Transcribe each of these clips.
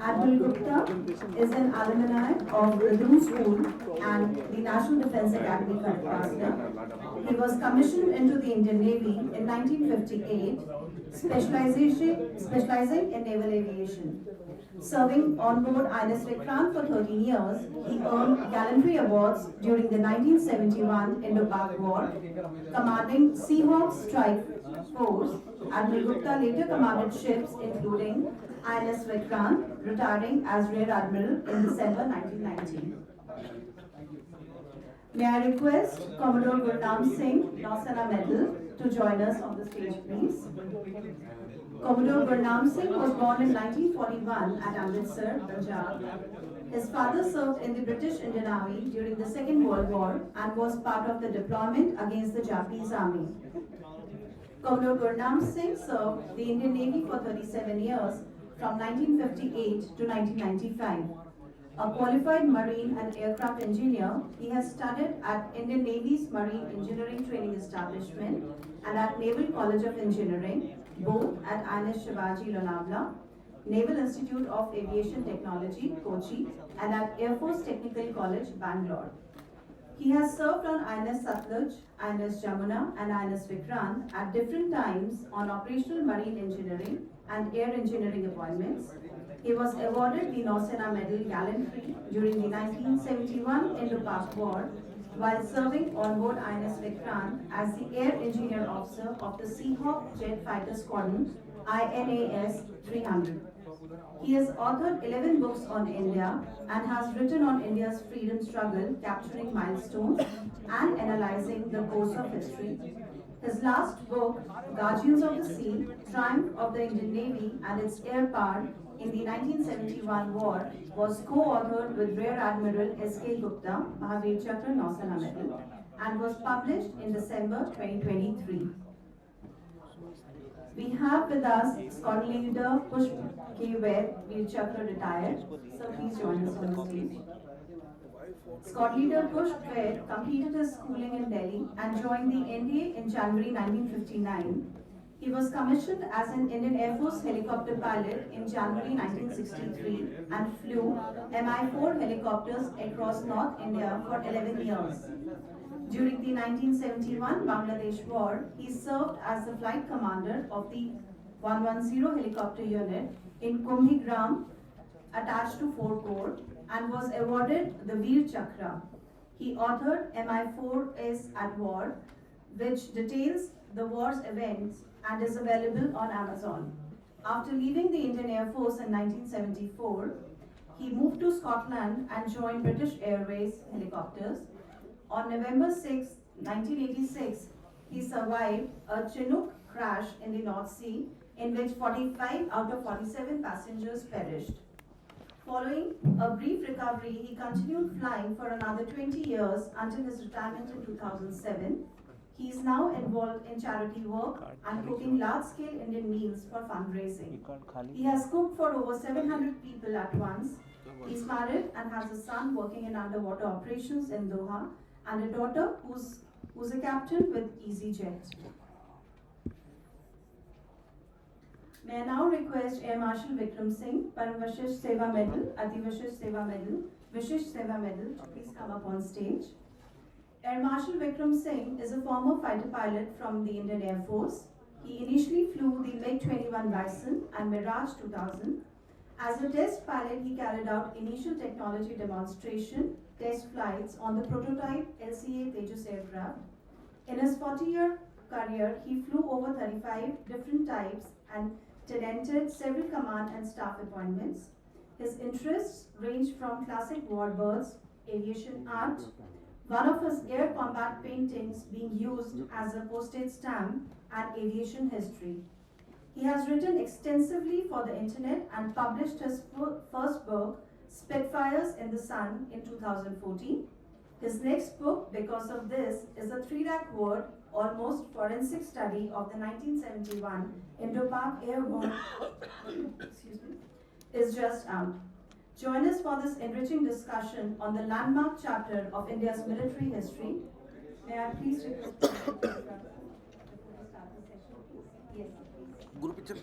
Admiral Gupta is an alumni of the Drew School and the National Defence Academy, Karatasna. He was commissioned into the Indian Navy in 1958, specializing in naval aviation. Serving on board INS Vikrant for 13 years, he earned gallantry awards during the 1971 Indo-Pak War, commanding Seahawk Strike Force. Admiral Gupta later commanded ships including INS Vikrant, retiring as Rear Admiral in December 1990. May I request Commodore Gurnam Singh, Nausena Medal, to join us on the stage, please. Commodore Gurnam Singh was born in 1941 at Amritsar, Punjab. His father served in the British Indian Army during the Second World War and was part of the deployment against the Japanese Army. Commodore Gurnam Singh served the Indian Navy for 37 years from 1958 to 1995. A qualified marine and aircraft engineer, he has studied at Indian Navy's Marine Engineering Training Establishment and at Naval College of Engineering, both at INS Shivaji Lonavla, Naval Institute of Aviation Technology, Kochi, and at Air Force Technical College, Bangalore. He has served on INS Satluj, INS Jamuna, and INS Vikrant at different times on operational marine engineering and air engineering appointments. He was awarded the Nausena Medal Gallantry during the 1971 Indo-Pak War while serving on board INS Vikrant as the Air Engineer Officer of the Seahawk Jet Fighter Squadron INAS 300. He has authored 11 books on India and has written on India's freedom struggle, capturing milestones and analyzing the course of history. His last book, Guardians of the Sea, Triumph of the Indian Navy and its Air Power in the 1971 war, was co-authored with Rear Admiral S.K. Gupta, Mahavir Chakra Nausena Medal, and was published in December 2023. We have with us Squadron Leader Pushp K. Vaid, Veer Chakra retired. So please join us on the stage. Squad Leader Pushp Vaid completed his schooling in Delhi and joined the NDA in January 1959. He was commissioned as an Indian Air Force helicopter pilot in January 1963 and flew Mi-4 helicopters across North India for 11 years. During the 1971 Bangladesh War, he served as the flight commander of the 110 helicopter unit in Kumbhigram attached to Fort Corps and was awarded the Veer Chakra. He authored Mi-4s at War, which details the war's events and is available on Amazon. After leaving the Indian Air Force in 1974, he moved to Scotland and joined British Airways helicopters. On November 6, 1986, he survived a Chinook crash in the North Sea in which 45 out of 47 passengers perished. Following a brief recovery, he continued flying for another 20 years until his retirement in 2007. He is now involved in charity work and cooking large-scale Indian meals for fundraising. He has cooked for over 700 people at once. He is married and has a son working in underwater operations in Doha and a daughter who's a captain with EasyJet. May I now request Air Marshal Vikram Singh, Param Vashisht Seva Medal, Ati Vashisht Seva Medal, Vishish Seva Medal to please come up on stage. Air Marshal Vikram Singh is a former fighter pilot from the Indian Air Force. He initially flew the MiG-21 Bison and Mirage 2000. As a test pilot, he carried out initial technology demonstration test flights on the prototype LCA Tejas aircraft. In his 40-year career, he flew over 35 different types and tenanted several command and staff appointments. His interests range from classic warbirds, aviation art, one of his air combat paintings being used as a postage stamp, and aviation history. He has written extensively for the internet and published his first book, Spitfires in the Sun, in 2014. His next book, Because of This, is a 3 lakh word, almost forensic study of the 1971 Indo-Pak Air War is just out. Join us for this enriching discussion on the landmark chapter of India's military history. May I please request to start the session, please? Yes, please. Guru picture.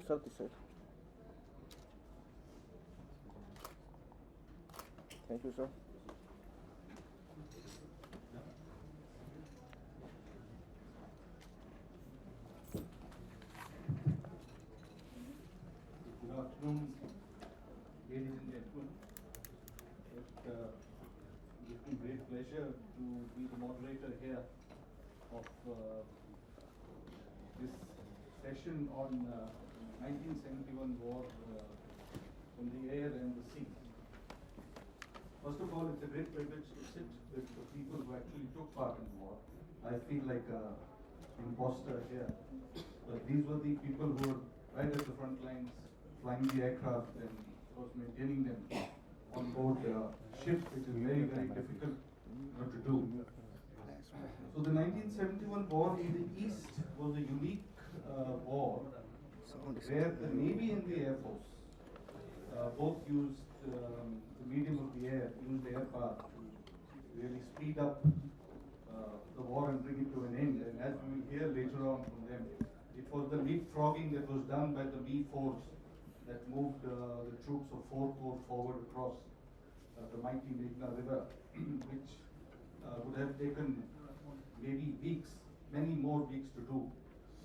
Sir, this side. Thank you, sir. Good afternoon, ladies and gentlemen. It gives me great pleasure to be the moderator here of this session on 1971 war on the air and the sea. First of all, it's a great privilege to sit with the people who actually took part in the war. I feel like an imposter here, but these were the people who were right at the front lines, flying the aircraft and of course maintaining them on board ship, which is very, very difficult to do. So the 1971 war in the East was a unique war where the Navy and the Air Force both used the medium of the air, used air power to really speed up the war and bring it to an end. And as we will hear later on from them, it was the leapfrogging that was done by the V-Force that moved the troops of 4 Corps forward across the mighty Meghna River, which would have taken maybe weeks, many more weeks to do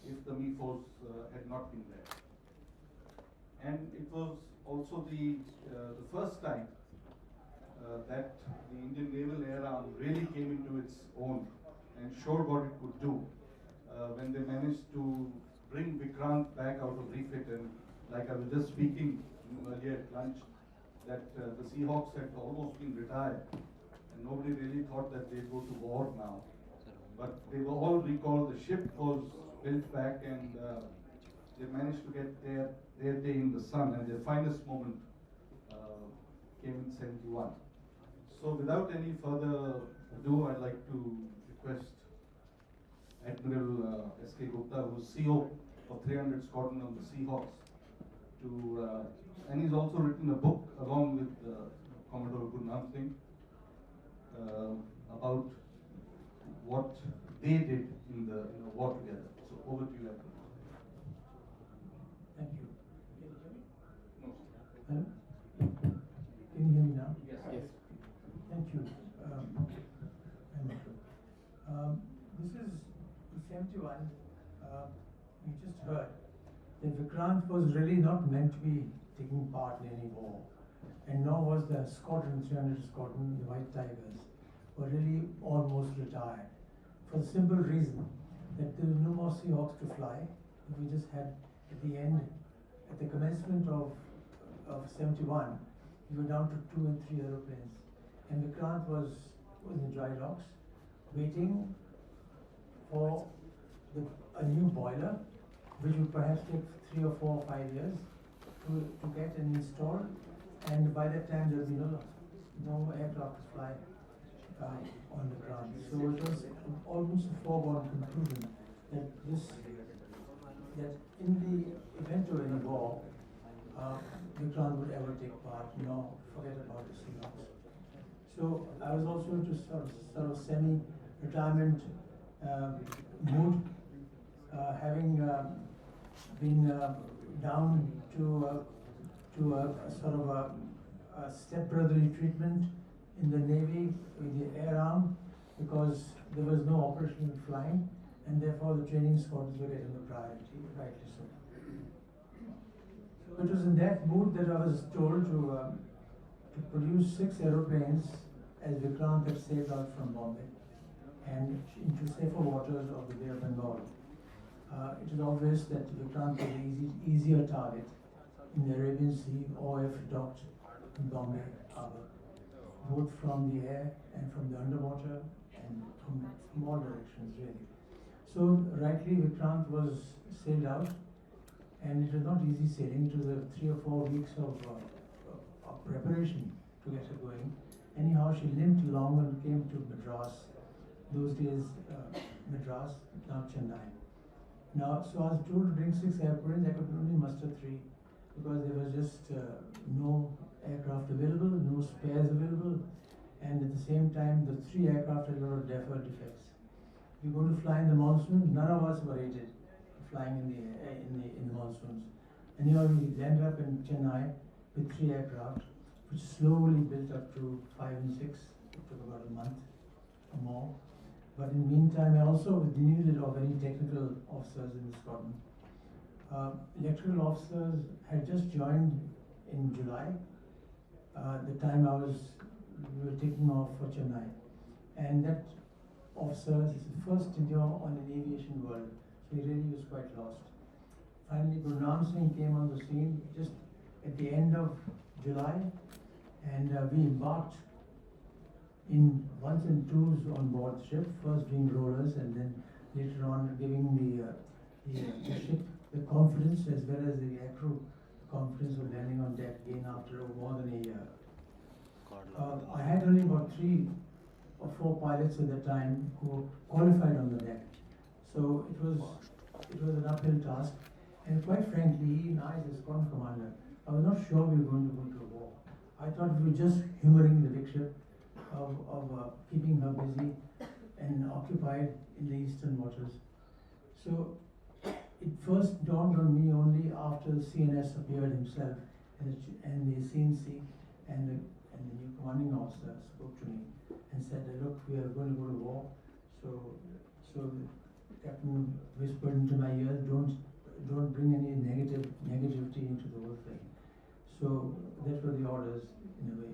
if the V-Force had not been there. And it was also the first time that the Indian Naval Air Arm really came into its own and showed what it could do when they managed to bring Vikrant back out of refit. And like I was just speaking earlier at lunch, that the Seahawks had almost been retired and nobody really thought that they'd go to war now. But they were all recalled, the ship was built back, and they managed to get their day in the sun, and their finest moment came in 71. So without any further ado, I'd like to request Admiral S.K. Gupta, who's CO of 300 Squadron on the Seahawks, to, and he's also written a book along with Commodore Gurnam Singh about what they did in the war together. So over to you, Admiral. Thank you. No. Hello? Can you hear me now? Yes. Yes. Thank you. This is 71. You just heard that Vikrant was really not meant to be taking part in any war, and nor was the squadron, 300 Squadron, the White Tigers, were really almost retired. For the simple reason that there were no more Seahawks to fly. We just had at the end, at the commencement of 71, we were down to 2 and 3 aeroplanes. And Vikrant was in dry docks, waiting for a new boiler, which would perhaps take 3 or 4 or 5 years to get and install. And by that time, there would be no aircraft to fly on the ground. So it was almost a foregone conclusion that in the event of any war, Vikrant would ever take part, forget about the Seahawks. So I was also into sort of semi-retirement mood, having been down to a sort of a step-brotherly treatment in the Navy with the Air Arm, because there was no operational flying, and therefore the training squads were getting the priority, rightly so. So it was in that mood that I was told to produce 6 aeroplanes as Vikrant had sailed out from Bombay and into safer waters of the Bay of Bengal. It is obvious that Vikrant was an easier target in the Arabian Sea or if docked in Bombay Harbour, both from the air and from the underwater and from all directions really. So rightly Vikrant was sailed out, and it was not easy sailing. It was 3 or 4 weeks of preparation to get her going. Anyhow, she limped along and came to Madras. Those days, Madras, now Chennai. Now, so I was told to bring 6 airplanes. I could only muster 3 because there was just no aircraft available, no spares available, and at the same time, the 3 aircraft had a lot of deferred defects. We were going to fly in the monsoon. None of us were rated flying in the monsoons. Anyhow, we landed up in Chennai with 3 aircraft, which slowly built up to 5 and 6. It took about a month or more. But in the meantime, I also denuded of any technical officers in the squadron. Electrical officers had just joined in July, the time we were taking off for Chennai. And that officer is the first India on an aviation world, so he really was quite lost. Finally, Gurnaam Singh came on the scene just at the end of July, and we embarked in ones and twos on board the ship, first being rowers and then later on giving the ship the confidence as well as the aircrew the confidence of landing on deck again after more than a year. I had only about 3 or 4 pilots at the time who qualified on the deck, so it was an uphill task. And quite frankly, he and I, as squadron commander, I was not sure we were going to go to a war. I thought we were just humoring the big ship of keeping her busy and occupied in the eastern waters. So it first dawned on me only after the CNS appeared himself and the CNC and the new commanding officer spoke to me and said, look, we are going to go to war. So the captain whispered into my ear, don't bring any negativity into the whole thing. So that were the orders in a way.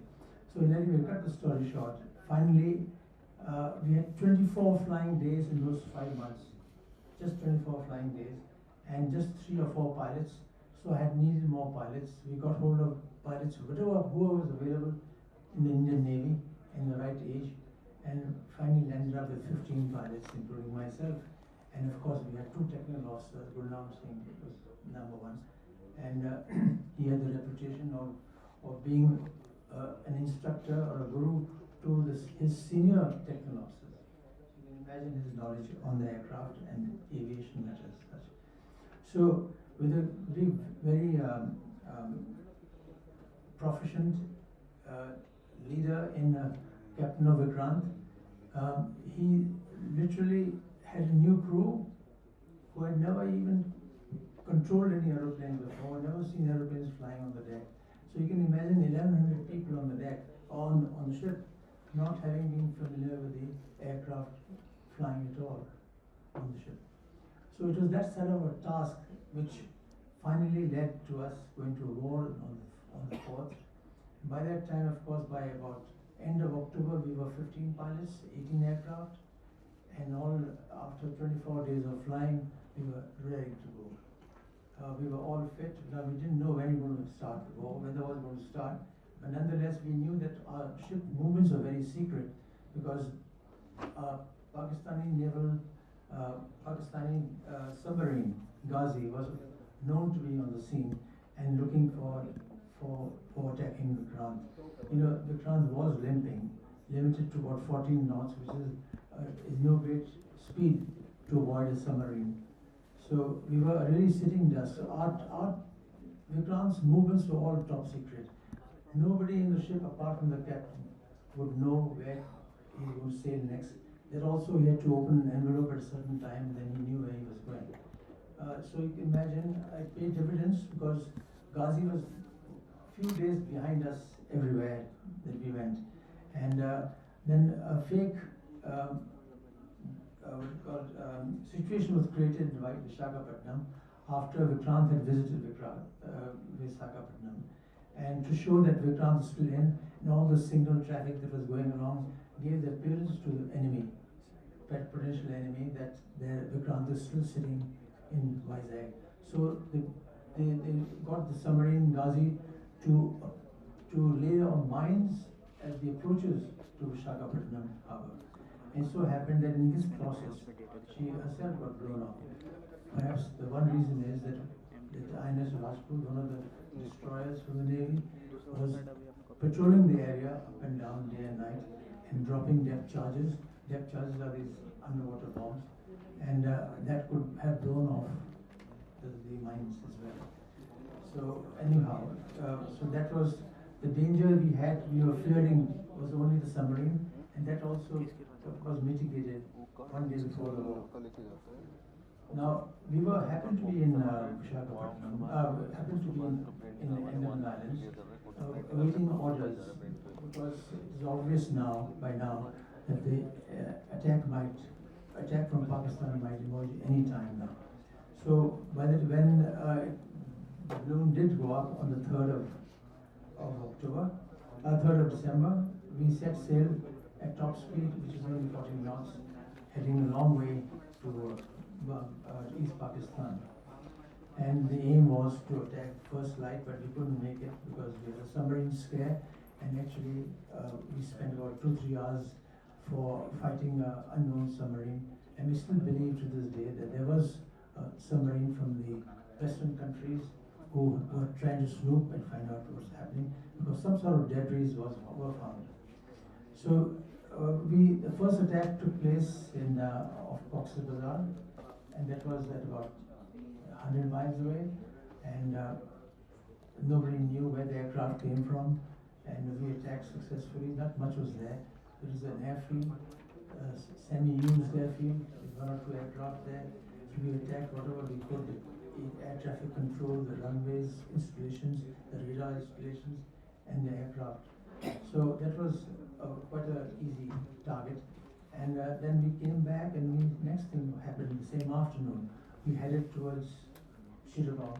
So anyway, cut the story short. Finally, we had 24 flying days in those 5 months. Just 24 flying days, and just 3 or 4 pilots. So I had needed more pilots. We got hold of pilots, whoever was available in the Indian Navy in the right age, and finally ended up with 15 pilots, including myself. And of course, we had 2 technical officers. Gurnaam Singh was number 1, and he had the reputation of being an instructor or a guru to his senior technical officers. You can imagine his knowledge on the aircraft and aviation matters. So, with a very proficient leader in Captain Vikrant, he literally had a new crew who had never even controlled any aeroplane before, never seen aeroplanes flying on the deck. So you can imagine 1,100 people on the deck, on the ship, not having been familiar with the aircraft flying at all on the ship. So it was that sort of a task which finally led to us going to war on the 4th. By that time, of course, by about end of October, we were 15 pilots, 18 aircraft, and all after 24 days of flying, we were ready to go. We were all fit. Now, we didn't know when we were going to start the war, when the war was going to start, but nonetheless, we knew that our ship movements were very secret because Pakistani submarine Ghazi was known to be on the scene and looking for attacking Vikrant. You know, Vikrant was limping, limited to about 14 knots, which is no great speed to avoid a submarine. So we were really sitting there. So our Vikrant's movements were all top secret. Nobody in the ship apart from the captain would know where he would sail next. That also he had to open an envelope at a certain time, and then he knew where he was going. So you can imagine I paid dividends because Ghazi was a few days behind us everywhere that we went. And then a fake situation was created in Visakhapatnam after Vikrant had visited Visakhapatnam. And to show that Vikrant was still in, and all the signal traffic that was going along gave the appearance to the enemy, potential enemy, that Vikrant is still sitting in Vizag. So they got the submarine Ghazi to lay on mines at the approaches to Visakhapatnam harbor. And so happened that in this process, she herself got blown off. Perhaps the one reason is that the INS Rajput, one of the destroyers from the Navy, was patrolling the area up and down day and night and dropping depth charges. Depth charges are these underwater bombs, and that could have blown off the mines as well. So anyhow, so that was the danger we had. We were fearing was only the submarine, and that also was mitigated one day before the war. Now, we were happened to be in Visakhapatnam, happened to be in the Andaman Islands, awaiting orders, because it's obvious now, by now, that the attack from Pakistan might emerge any time now. So, when the balloon did go up on the 3rd of October, 3rd of December, we set sail at top speed, which is only 14 knots, heading a long way to East Pakistan. And the aim was to attack first light, but we couldn't make it because we had a submarine scare, and actually we spent about 2-3 hours for fighting an unknown submarine. And we still believe to this day that there was a submarine from the Western countries who were trying to snoop and find out what's happening, because some sort of debris were found. So the first attack took place in off Cox's Bazar, and that was at about 100 miles away, and nobody knew where the aircraft came from, and we attacked successfully. Not much was there. It was an airfield, semi-used airfield, with 1 or 2 aircraft there. So we attacked whatever we could, the air traffic control, the runways installations, the radar installations, and the aircraft. So that was quite an easy target. And then we came back, and next thing happened the same afternoon. We headed towards Chittagong,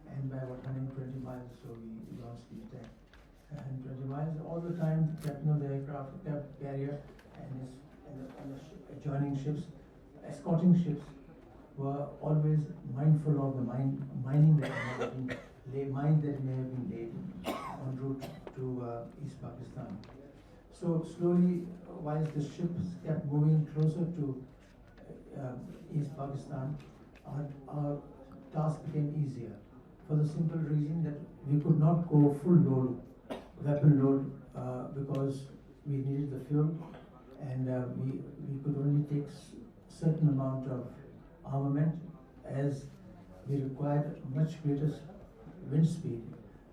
and by about 120 miles, so we launched the attack. 120 miles, all the time, the aircraft carrier and the adjoining ships, escorting ships, were always mindful of the mining that may have been laid en route to East Pakistan. So slowly, whilst the ships kept moving closer to East Pakistan, our task became easier, for the simple reason that we could not go full load, weapon load, because we needed the fuel, and we could only take certain amount of armament, as we required much greater wind speed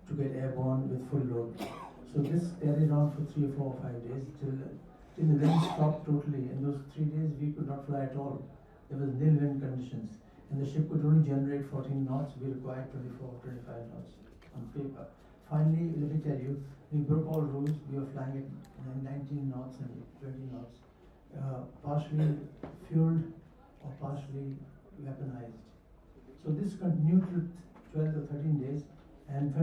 to get airborne with full load. So this carried on for 3 or 4 or 5 days till the wind stopped totally. In those 3 days, we could not fly at all. There was nil wind conditions, and the ship could only generate 14 knots. We required 24, 25 knots on paper. Finally, let me tell you, we broke all rules. We were flying at 19 knots and 20 knots, partially fueled or partially weaponized. So this continued to 12 or 13 days, and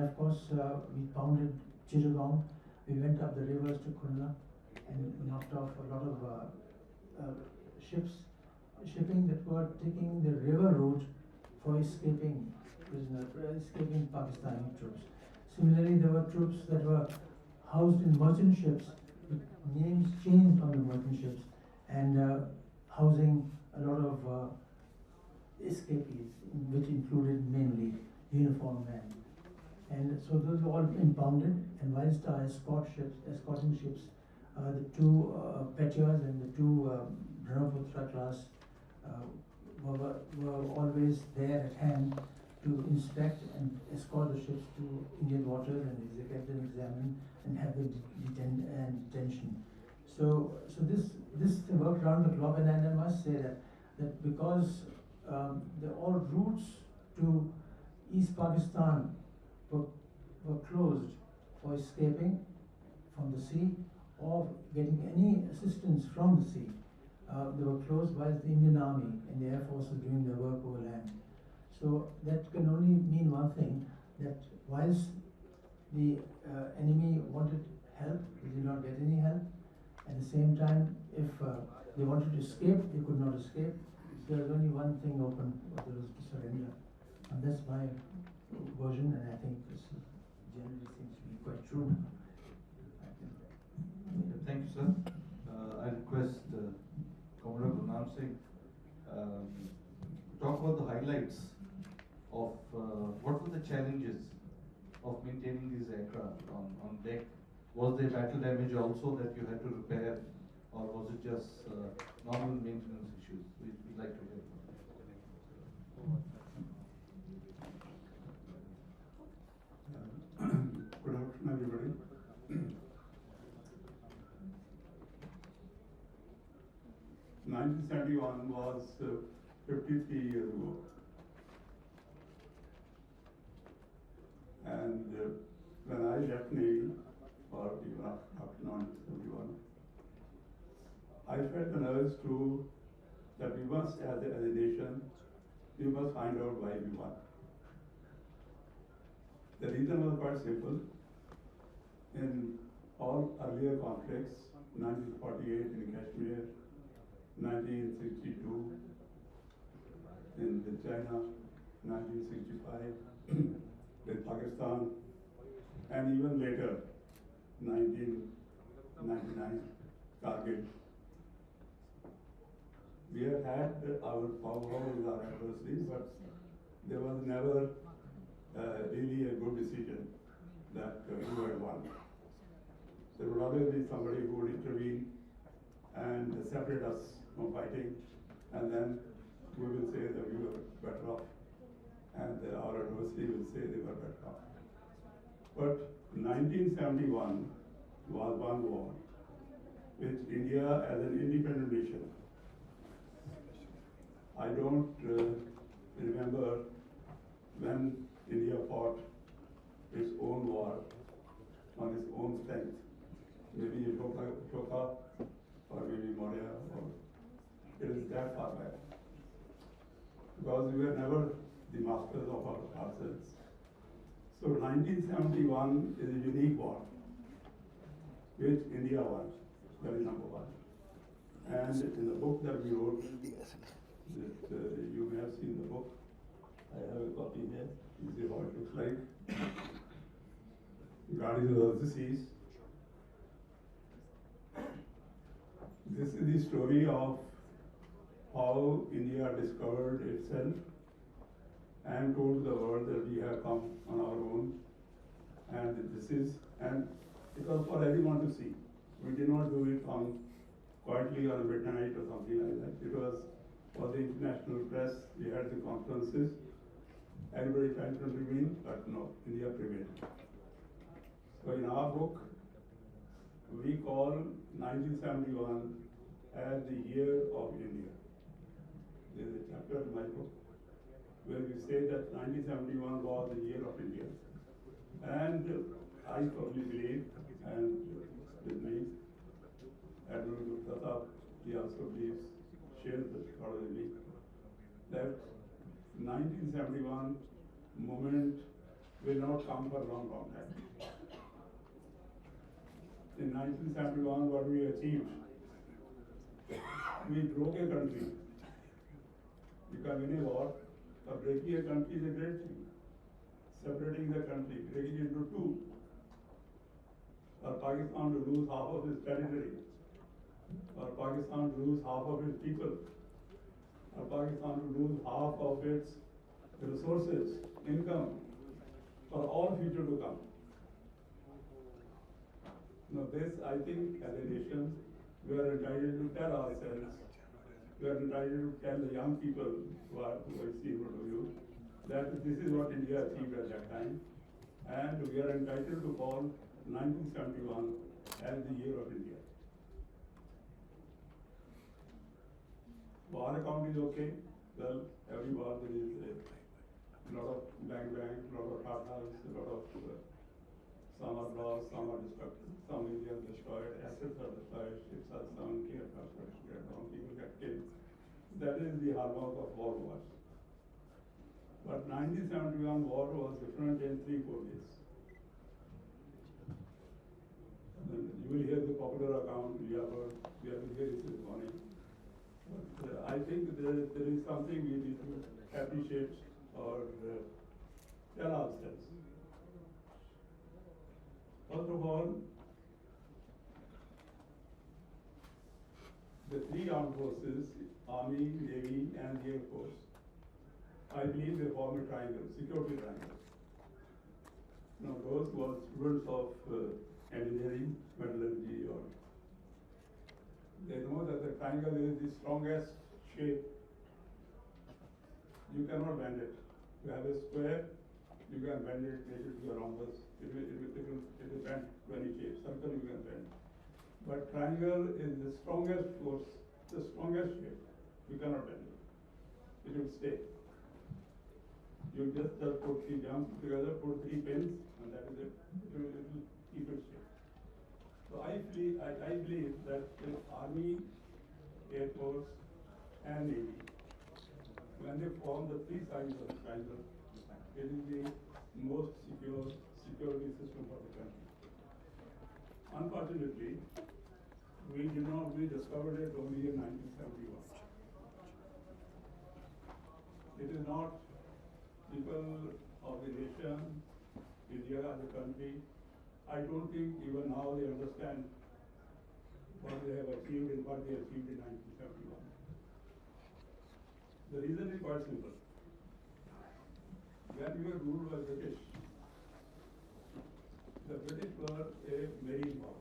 of course we pounded Chittagong. We went up the rivers to Khulna and knocked off a lot of shipping that were taking the river route for escaping Pakistani troops. Similarly, there were troops that were housed in merchant ships with names changed on the merchant ships, and housing a lot of escapees, which included mainly uniformed men. And so those were all impounded, and whilst our escorting ships, the 2 Petias and the 2 Brahmaputra class were always there at hand to inspect and escort the ships to Indian waters and get them examined and have them detention. So this worked around the clock, and I must say that because all routes to East Pakistan were closed for escaping from the sea or getting any assistance from the sea. They were closed whilst the Indian Army and the Air Force were doing their work over land. So that can only mean one thing, that whilst the enemy wanted help, they did not get any help. At the same time, if they wanted to escape, they could not escape. There was only one thing open, that was to surrender. And that's my version, and I think this generally seems to be quite true. Thank you, sir. I request Commodore Gurnam Singh talk about the highlights of what were the challenges of maintaining these aircraft on deck. Was there battle damage also that you had to repair, or was it just normal maintenance issues? We'd like to hear. Good afternoon, everybody. 1971 was 53 years ago. And when I left Navy, or even after 1971, I felt an urge to, that we must, as a nation, we must find out why we won. The reason was quite simple. In all earlier conflicts, 1948 in Kashmir, 1962 in China, 1965 with Pakistan, and even later, 1999, Kargil. We have had our powers, our adversaries, but there was never really a good decision that who had won. There would always be somebody who would intervene and separate us from fighting, and then we will say that we were better off, and our adversary will say they were better off. But 1971 was one war, which India as an independent nation, I don't remember when India fought its own war on its own strength. Maybe Ashoka or maybe Maurya, or it is that far back. Because we were never the masters of ourselves. So 1971 is a unique war, which India won, that is number one. And in the book that we wrote, that you may have seen the book, I have a copy here, you see how it looks like. Guardians of the Seas. This is the story of how India discovered itself and told the world that we have come on our own, and it was for everyone to see. We did not do it quietly on a midnight or something like that. It was for the international press. We had the conferences. Everybody tried to intervene, but no, India prevailed. So in our book, we call 1971 as the year of India. There is a chapter in my book where we say that 1971 was the year of India. And I firmly believe, and with me, Admiral Gupta, he also believes, shares the thought with me, that 1971 moment will not come for a long, long time. In 1971, what we achieved, we broke a country. Because in a war, breaking a country is a great thing. Separating the country, breaking it into two. For Pakistan to lose half of its territory. For Pakistan to lose half of its people. For Pakistan to lose half of its resources, income, for all future to come. Now this, I think, as a nation, we are entitled to tell ourselves, we are entitled to tell the young people who are seen in front of you, that this is what India achieved at that time, and we are entitled to call 1971 as the year of India. War account is okay. Well, every war there is a lot of bang, a lot of hard-house, a lot of some are lost, some are destructive, some areas destroyed, assets are destroyed, ships are sunk, aircraft are destroyed, people get killed. That is the hallmark of war wars. But 1971 war was different in 3-4 ways. You will hear the popular account, we have hear it this morning. But I think there is something we need to appreciate or tell ourselves. First of all, the 3 armed forces, Army, Navy, and the Air Force, I believe they form a triangle, security triangle. Now, those who are students of engineering, metallurgy, or they know that the triangle is the strongest shape. You cannot bend it. You have a square, you can bend it, make it to a rhombus. It will bend to any shape. Circle you can bend. But triangle is the strongest force, the strongest shape. You cannot bend it. it will stay. You just put three jumps together, put three pins, and that is it. It will keep it straight. So I believe that the Army, Air Force, and Navy, when they form the three sides of the triangle, it is the most security system for the country. Unfortunately, we discovered it only in 1971. It is not people of the nation, India as a country. I don't think even now they understand what they have achieved and what they achieved in 1971. The reason is quite simple. When we were ruled by British, the British were a marine power.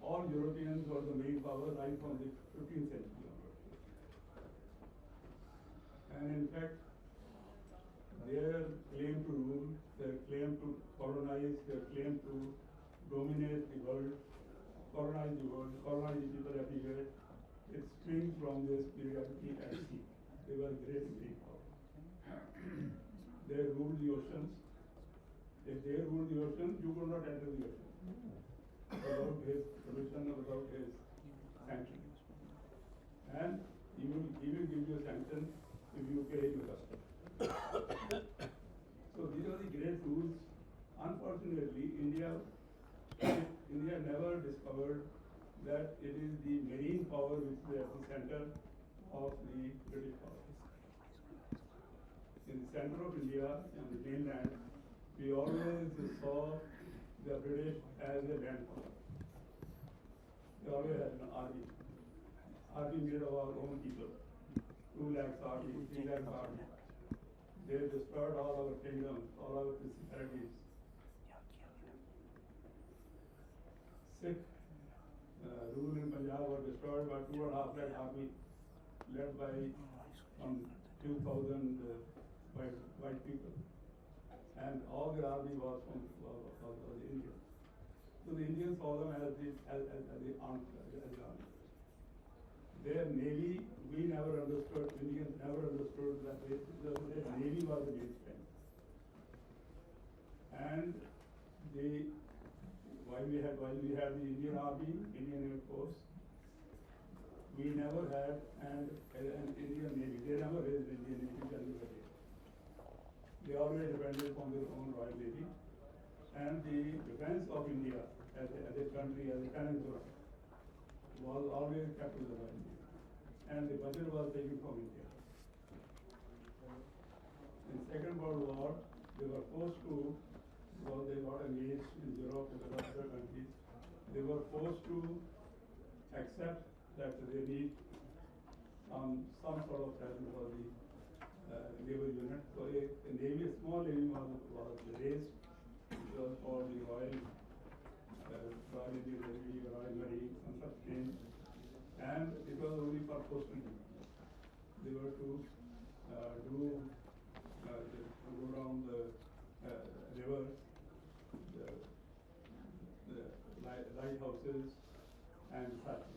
All Europeans were the marine power right from the 15th century onwards. And in fact, their claim to rule, their claim to colonize, their claim to dominate the world, colonize the people everywhere, it springs from their superiority at sea. They were great marine power. They ruled the oceans. If they ruled the ocean, you could not enter the ocean without his permission or without his sanction. And he will give you a sanction if you pay the custom. So these are the great rules. Unfortunately, India never discovered that it is the marine power which is at the center of the British power. In the center of India, on the mainland, we always saw the British as a land power. They always had an army made of our own people. 2 lakhs army, 3 lakhs army. They destroyed all our kingdoms, all our principalities. Sikh rule in Punjab was destroyed by 2.5 lakh army led by 2,000 white people. And all the army was from the Indians. So the Indians saw them as the army. Their navy, we never understood, Indians never understood that their navy was the main strength. And while we had the Indian Army, Indian Air Force, we never had an Indian Navy. They never raised an Indian Navy. They always depended on their own Royal Navy. And the defense of India as a country, as a peninsula, was always kept with the Royal Navy. And the budget was taken from India. In Second World War, they were forced to, because they got engaged in Europe and other countries, they were forced to accept that they need some sort of presence for the naval unit. So a navy, a small navy was raised, which was called the Royal Navy, Royal Marine, some such name. And it was only for coastal duty. They were to go down the rivers, the lighthouses, and such.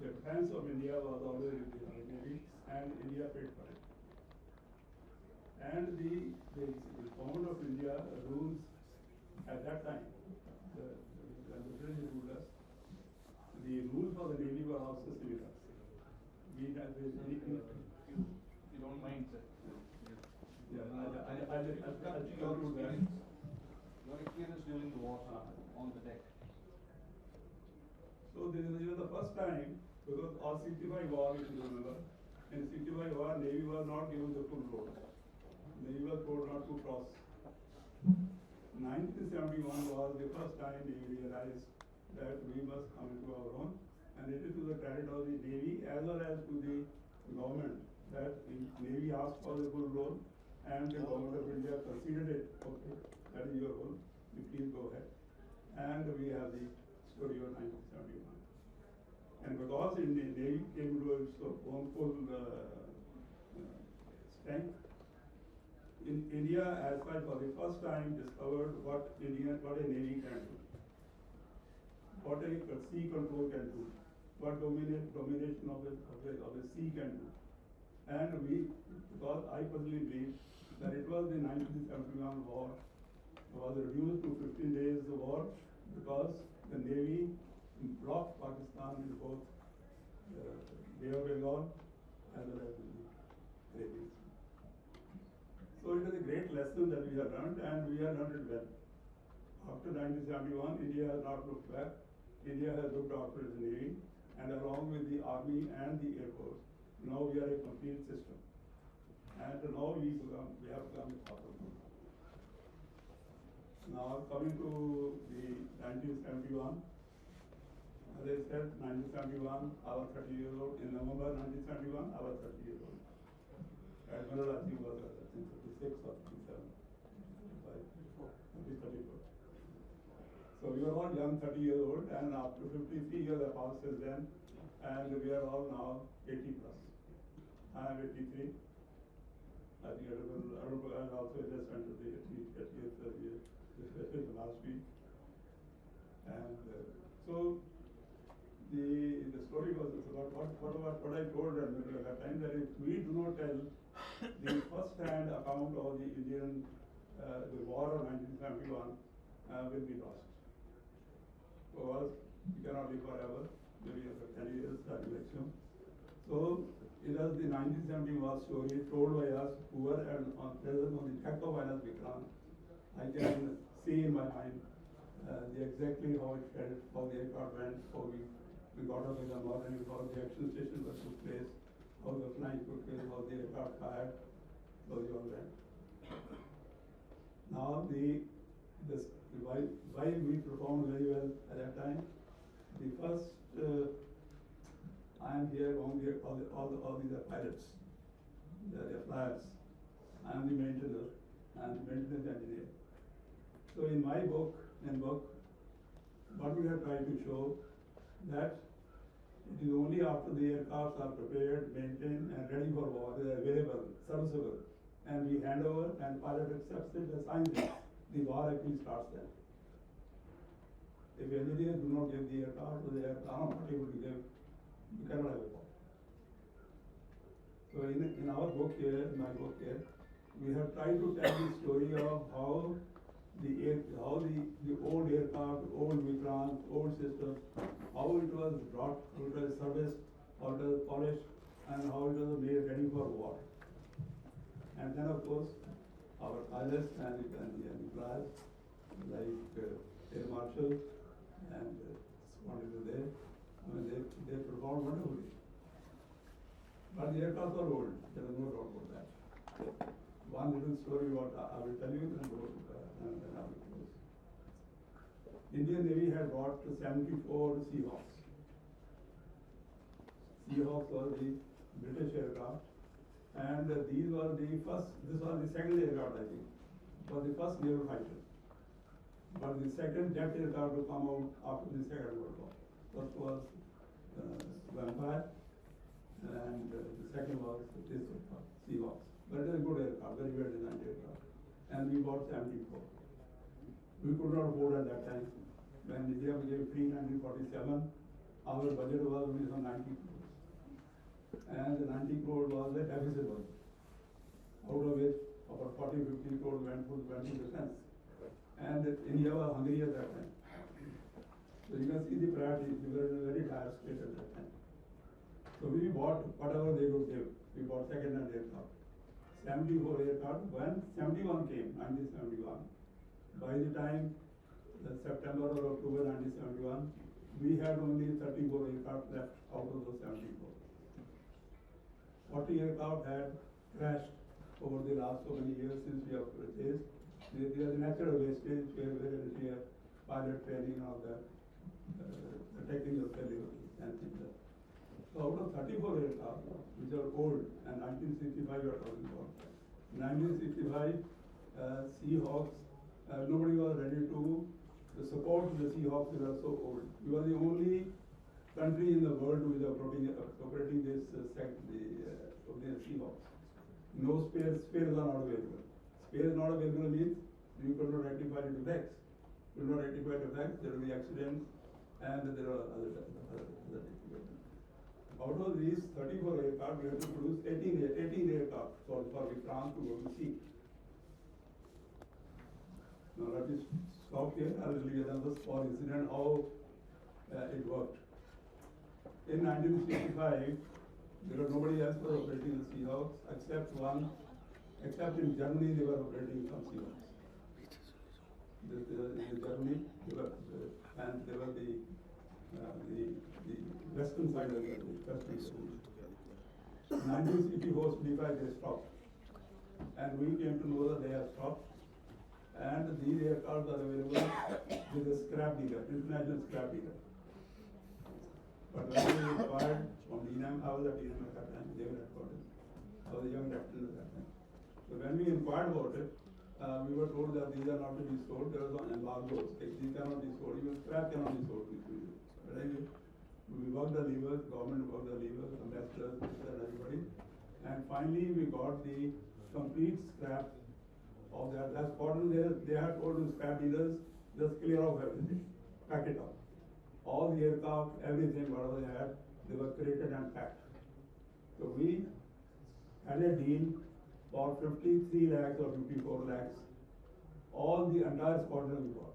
The defense of India was always in the Navy, and India paid for it. And the government of India rules at that time, when the British ruled us, the rules for the Navy were also similar. We had this. You don't mind, sir. I'll conclude that. Your experience during the war on the deck. So this is the first time, because all 65 war, if you remember, in 65 war, Navy was not given the full load. Navy was told not to cross. 1971 was the first time Navy realized that we must come into our own, and it is to the credit of the Navy as well as to the government that the Navy asked for the full role, and the government of India conceded it. Okay, that is your role. You please go ahead. And we have the story of 1971. And because the Navy came to its own full strength, in India, as such, for the first time discovered what a Navy can do, what a sea control can do, what domination of the sea can do. And because I personally believe that it was the 1971 war was reduced to 15 days of war because the Navy blocked Pakistan in both Bay of Bengal as well as in the Arabian Sea. So it is a great lesson that we have learned, and we have learned it well. After 1971, India has not looked back. India has looked after its Navy, and along with the Army and the Air Force, now we are a complete system. And now we have become a part of it. Now coming to the 1971, as I said, 1971, I was 30 years old. In November 1971, I was 30 years old. Admiral, I think, was, I think, 36 or 37, 34. So we were all young, 30 years old, and after 53 years have passed since then, and we are all now 80 plus. I am 83. I think Arun also just went to the 80th year, especially last week. And so the story was what I told at that time, that if we do not tell the first-hand account of the Indian, the war of 1971 will be lost. Because we cannot live forever, maybe after 10 years at election. So it was the 1971 story told by us who were present on the deck of INS Vikrant. I can see in my mind exactly how it felt, how the aircraft went, how we got up in the morning, how the action station was took place, how the flying took place, how the aircraft fired, how they all went. Now why we performed very well at that time. The first, I am here among all these are pilots, they are flyers. I am the maintainer, I am the maintenance engineer. So in my book, what we have tried to show that it is only after the aircrafts are prepared, maintained, and ready for war, they are available, serviceable, and we hand over and pilot accepts it, assigns it, the war actually starts then. If engineers do not give the aircraft, or they are not able to give, you cannot have a war. So in our book here, in my book here, we have tried to tell the story of how the old aircraft, old Vikrant, old systems, how it was brought, how it was serviced, how it was polished, and how it was made ready for war. And then of course, our pilots and the flyers, like Air Marshal and Squadron there, I mean, they performed wonderfully. But the aircraft are old, there is no doubt about that. One little story what I will tell you, and then I will close. Indian Navy had bought 74 Seahawks. Seahawks were the British aircraft, and these were the first, this was the second aircraft, I think, was the first naval fighter. But the second jet aircraft to come out after the Second World War. First was Vampire, and the second was this aircraft, Seahawks. But it is a good aircraft, very well designed aircraft. And we bought 74. We could not afford at that time. When India became free in 1947, our budget was only some 90 crores. And the 90 crores was a deficit budget, out of which about 40-50 crores went to defense. And India was hungry at that time. So you can see the priorities, we were in a very dire state at that time. So we bought whatever they could give. We bought second-hand aircraft. 74 aircraft. When 71 came, 1971, by the time September or October 1971, we had only 34 aircraft left out of those 74. 40 aircraft had crashed over the last so many years since we have purchased. There is a natural wastage where we have pilot training and all that, the technical failure and things like that. So out of 34 aircraft, which are old, and 1965 we are talking about, 1965 Seahawks, nobody was ready to support the Seahawks, they were so old. We were the only country in the world who is operating this the Seahawks. No spares are not available. Spares not available means you could not rectify the defects. You could not rectify defects, there will be accidents, and there are other difficulties. Out of these 34 aircraft, we have to produce 18 aircraft for France to go to sea. Now let me stop here. I will give you another small incident how it worked. In 1965, there was nobody else was operating the Seahawks except in Germany they were operating some Seahawks. In Germany, they were, and they were the western side of the western side. In 1964, 65 they stopped, and we came to know that they have stopped. And these aircraft are available with a scrap dealer, international scrap dealer. But when we inquired from DNAM, I was at DNAM at that time, they were headquarters. I was a young captain at that time. So when we inquired about it, we were told that these are not to be sold. There was an embargo. These cannot be sold. Even scrap cannot be sold. But anyway, we worked the levers, government worked the levers, ambassadors, everybody. And finally, we got the complete scrap of that. That's important. They had told the scrap dealers, just clear off everything, pack it up. All the aircraft, everything, whatever they had, they were created and packed. So we had a deal for 53 lakhs or 54 lakhs. All the entire squadron we got.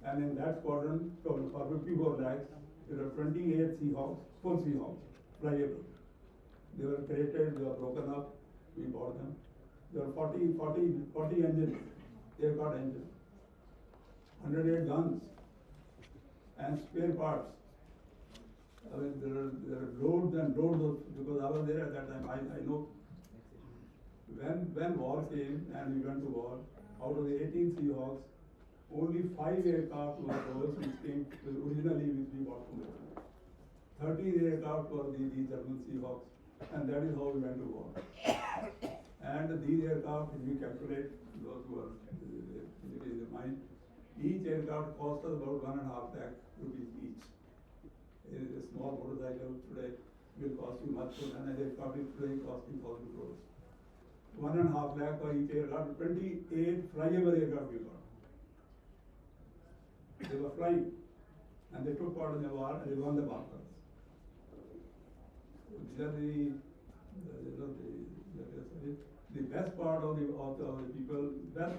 And in that squadron, for 54 lakhs, there were 28 Seahawks, full Seahawks, flyable. They were created, they were broken up, we bought them. There were 40 engines, aircraft engines, 108 guns, and spare parts. I mean, there are loads and loads of, because I was there at that time, I know. When war came and we went to war, out of the 18 Seahawks, only 5 aircraft were those which came originally which we bought from them. 13 aircraft were the German Seahawks, and that is how we went to war. And these aircraft, if we calculate those who are in the mind, each aircraft cost us about 1.5 lakh rupees each. A small motorcycle today will cost you much more than an aircraft is today costing 1,000 crores. 1.5 lakh for each aircraft, 28 flyable aircraft we got. They were flying, and they took part in the war and they won the battles. These are the best part of the people, best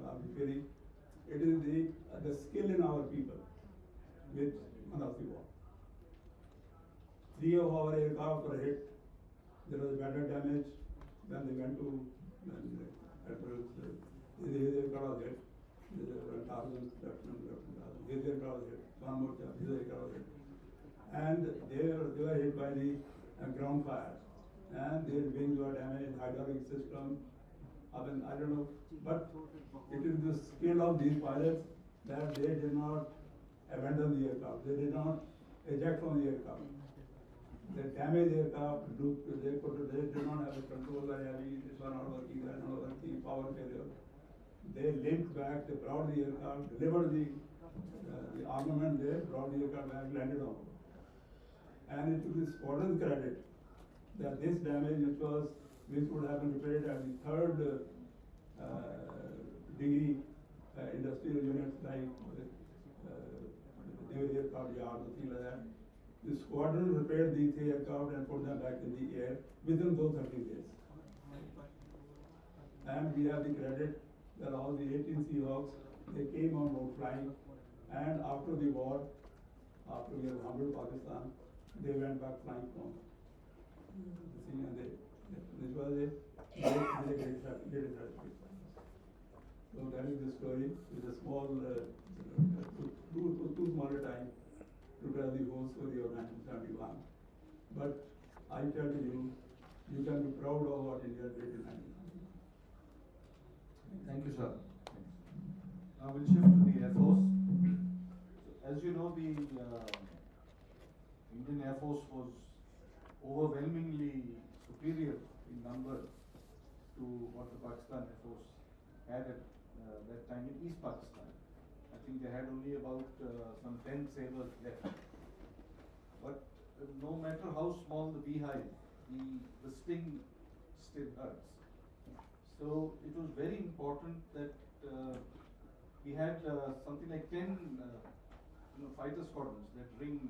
I'm feeling, it is the skill in our people which won us the war. 3 of our aircraft were hit, there was better damage. Then they went to admirals, his aircraft was hit, there were Tarzan, his aircraft was hit, one more job, his aircraft was hit. And they were hit by the ground fire. And their wings were damaged, hydraulic system, I mean, I don't know, but it is the skill of these pilots that they did not abandon the aircraft, they did not eject from the aircraft. They damaged aircraft, they did not have a control very heavy, this one not working, that not working, power failure. They linked back, they brought the aircraft, delivered the armament there, brought the aircraft back, landed on. And it took the squadron credit that this damage which would have been repaired at the 3rd degree industrial units like Naval Aircraft Yard or things like that. The squadron repaired these aircraft and put them back in the air within those 30 days. And we have the credit that all the 18 Seahawks, they came on board flying, and after the war, after we have humbled Pakistan, they went back flying from the sea, and this was a great tragedy. So that is the story with a small, too small a time to tell the whole story of 1971. But I tell you, you can be proud of what India did in 1971. Thank you, sir. Now we'll shift to the Air Force. As you know, the Indian Air Force was overwhelmingly superior in numbers to what the Pakistan Air Force had at that time in East Pakistan. I think they had only about some 10 sabers left. But no matter how small the beehive, the sting still hurts. So it was very important that we had something like 10 fighter squadrons that ringed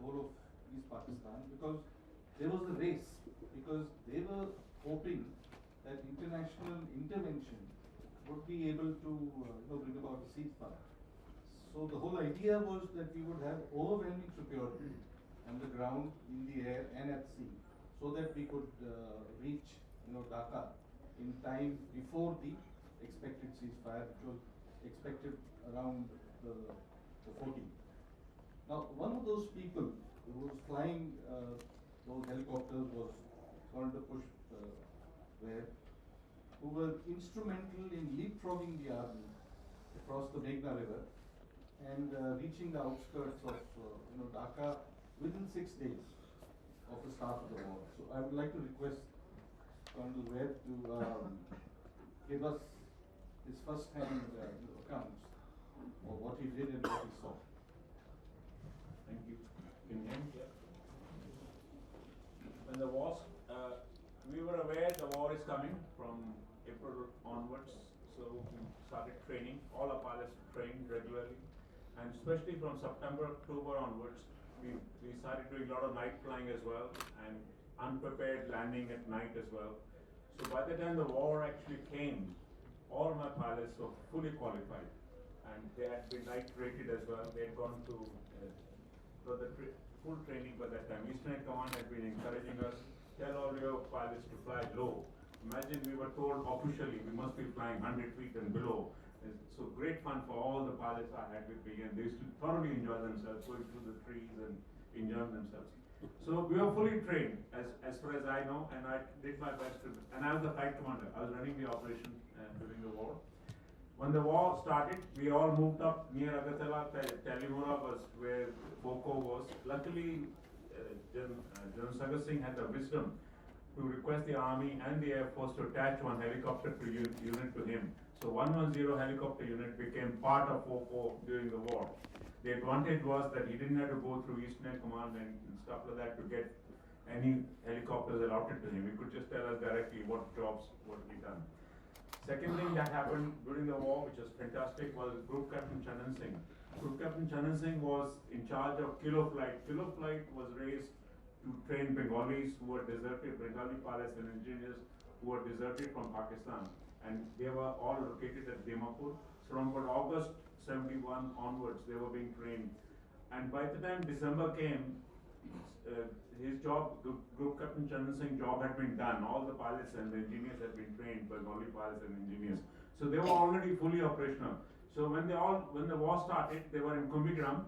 whole of East Pakistan, because there was a race, because they were hoping that international intervention would be able to bring about a ceasefire. So the whole idea was that we would have overwhelming security on the ground, in the air, and at sea, so that we could reach Dhaka in time before the expected ceasefire, which was expected around the 14th. Now, one of those people who was flying those helicopters was Commander Push Ware, who were instrumental in leapfrogging the army across the Meghna River and reaching the outskirts of Dhaka within 6 days of the start of the war. So I would like to request Colonel Ware to give us his first-hand accounts of what he did and what he saw. Thank you. Can you hear me? When the war, we were aware the war is coming from April onwards, so we started training. All our pilots trained regularly, and especially from September, October onwards, we started doing a lot of night flying as well, and unprepared landing at night as well. So by the time the war actually came, all my pilots were fully qualified, and they had been night rated as well. They had gone to full training by that time. Eastern Air Command had been encouraging us, tell all your pilots to fly low. Imagine we were told officially we must be flying 100 feet and below. So great fun for all the pilots I had with me, and they used to thoroughly enjoy themselves, going through the trees and enjoying themselves. So we were fully trained, as far as I know, and I did my best to, and I was the flight commander. I was running the operation during the war. When the war started, we all moved up near Agartala. Talimura was where Boko was. Luckily, General Sagar Singh had the wisdom to request the Army and the Air Force to attach one helicopter unit to him. So 110 helicopter unit became part of Boko during the war. The advantage was that he didn't have to go through Eastern Air Command and stuff like that to get any helicopters allotted to him. He could just tell us directly what jobs would be done. Second thing that happened during the war, which was fantastic, was Group Captain Chandan Singh. Group Captain Chandan Singh was in charge of Kilo Flight. Kilo Flight was raised to train Bengalis who were deserted, Bengali pilots and engineers who were deserted from Pakistan. And they were all located at Dimapur. So from about August 71 onwards, they were being trained. And by the time December came, his job, Group Captain Chandan Singh job had been done. All the pilots and the engineers had been trained, Bengali pilots and engineers. So they were already fully operational. So when the war started, they were in Kumbhigram,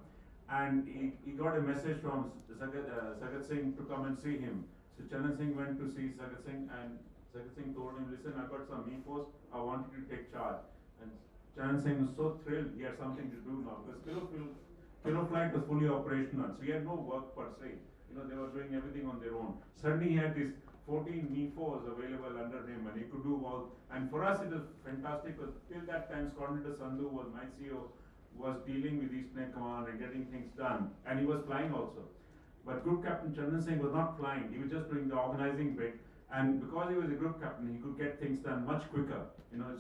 and he got a message from Sagat Singh to come and see him. So Chandan Singh went to see Sagat Singh, and Sagat Singh told him, listen, I got some E-Force, I want you to take charge. And Chandan Singh was so thrilled, he had something to do now, because Kilo Flight was fully operational, so he had no work per se. They were doing everything on their own. Suddenly he had these 14 Me-4s available under him, and he could do all. And for us it was fantastic, because till that time Squadron Leader Sandhu was my CEO, was dealing with Eastern Air Command and getting things done, and he was flying also. But Group Captain Chandan Singh was not flying, he was just doing the organizing bit, and because he was a group captain, he could get things done much quicker.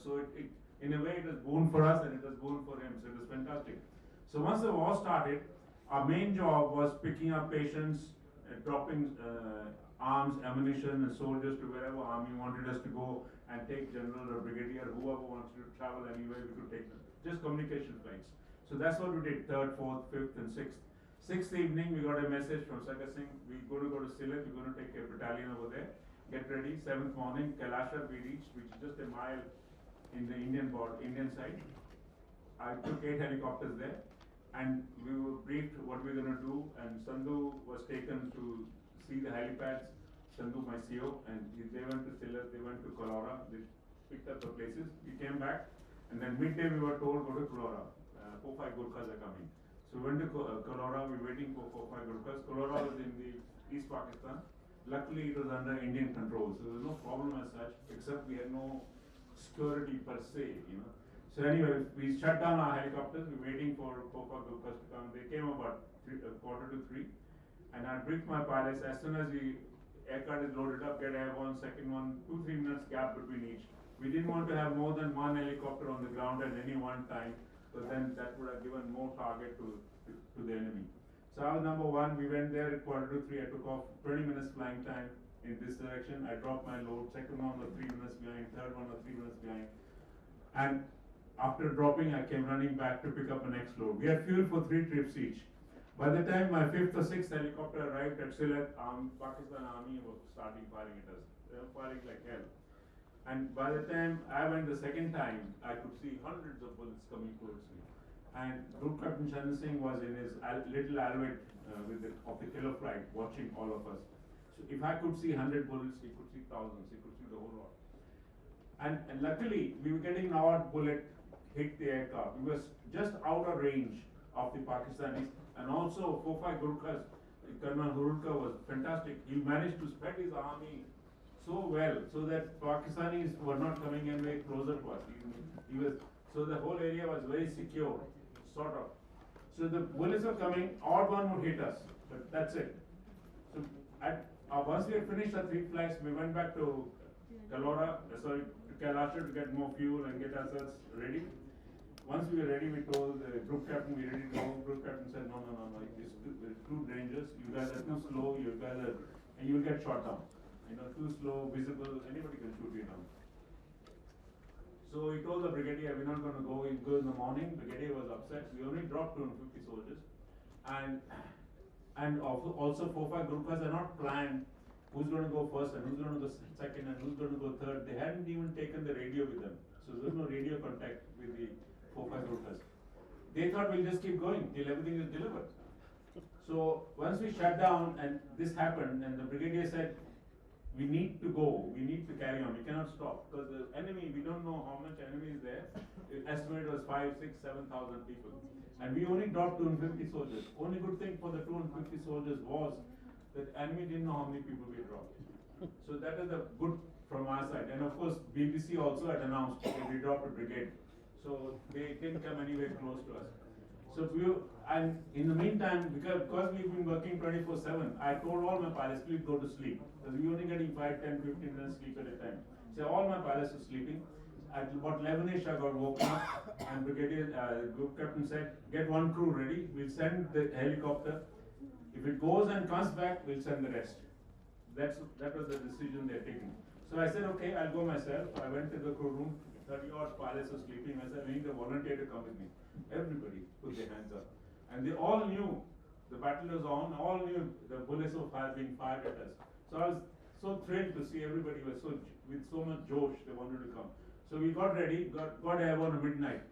So it in a way it was boon for us and it was boon for him, so it was fantastic. So once the war started, our main job was picking up patients, dropping arms, ammunition, and soldiers to wherever Army wanted us to go, and take General or Brigadier, whoever wanted to travel anywhere, we could take them. Just communication flights. So that's what we did, 3rd, 4th, 5th, and 6th. 6th evening, we got a message from Sagar Singh, we're going to go to Sylhet, we're going to take a battalion over there. Get ready, 7th morning, Kailashar we reached, which is just a mile in the Indian side. I took 8 helicopters there, and we were briefed what we were going to do, and Sandhu was taken to see the helipads, Sandhu my CEO, and they went to Sylhet, they went to Kolora, they picked up the places, we came back, and then midday we were told go to Kolora, 4-5 Gurkhas are coming. So we went to Kolora, we were waiting for 4-5 Gurkhas. Kolora was in the East Pakistan. Luckily it was under Indian control, so there was no problem as such, except we had no security per se, So anyway, we shut down our helicopters, we were waiting for 4-5 Gurkhas to come. They came about 2:45, and I briefed my pilots, as soon as the aircraft is loaded up, get airborne, second one, 2-3 minutes gap between each. We didn't want to have more than one helicopter on the ground at any one time, So then that would have given more target to the enemy. So I was number one, we went there at 2:45, I took off 20 minutes flying time in this direction, I dropped my load, second one was 3 minutes behind, third one was 3 minutes behind. And after dropping, I came running back to pick up the next load. We had fuel for 3 trips each. By the time my 5th or 6th helicopter arrived at Sylhet, Pakistan Army was starting firing at us. They were firing like hell. And by the time I went the second time, I could see hundreds of bullets coming towards me. And Group Captain Chandan Singh was in his little Alvet of the killer flight, watching all of us. So if I could see 100 bullets, he could see thousands, he could see the whole lot. And luckily, we were getting an odd bullet hit the aircraft. We were just out of range of the Pakistanis. And also, 4-5 Gurkhas, Colonel Hurulka was fantastic. He managed to spread his army so well, so that Pakistanis were not coming any closer to us. So the whole area was very secure, sort of. So the bullets were coming, odd one would hit us, but that's it. So once we had finished our 3 flights, we went back to to Kailasha to get more fuel and get ourselves ready. Once we were ready, we told the group captain we were ready to go. Group captain said, no, it's too dangerous. You guys are too slow. And you will get shot down. Too slow, visible. Anybody can shoot you down. So he told the brigadier, we're not going to go. He'll go in the morning. Brigadier was upset. We only dropped 250 soldiers, and also 4-5 Gurkhas are not planned. Who's going to go first and who's going to go second and who's going to go third? They hadn't even taken the radio with them, so there was no radio contact with the 4-5 Gurkhas. They thought we'll just keep going till everything is delivered. So once we shut down and this happened, and the brigadier said, we need to go, we need to carry on, we cannot stop, because the enemy, we don't know how much enemy is there. The estimate was 5, 6, 7,000 people. And we only dropped 250 soldiers. Only good thing for the 250 soldiers was that enemy didn't know how many people we dropped. So that is the good from our side. And of course, BBC also had announced that we dropped a brigade. So they didn't come anywhere close to us. So and in the meantime, because we've been working 24/7, I told all my pilots, please go to sleep. Because we were only getting 5, 10, 15 minutes sleep at a time. So all my pilots were sleeping. At about 11ish, I got woken up, and group captain said, get one crew ready, we'll send the helicopter. If it goes and comes back, we'll send the rest. That was the decision they're taking. So I said, okay, I'll go myself. I went to the crew room, 30 odd pilots were sleeping. I said, I need a volunteer to come with me. Everybody put their hands up. And they all knew the battle was on, all knew the bullets were being fired at us. So I was so thrilled to see everybody was with so much josh, they wanted to come. So we got ready, got airborne at midnight.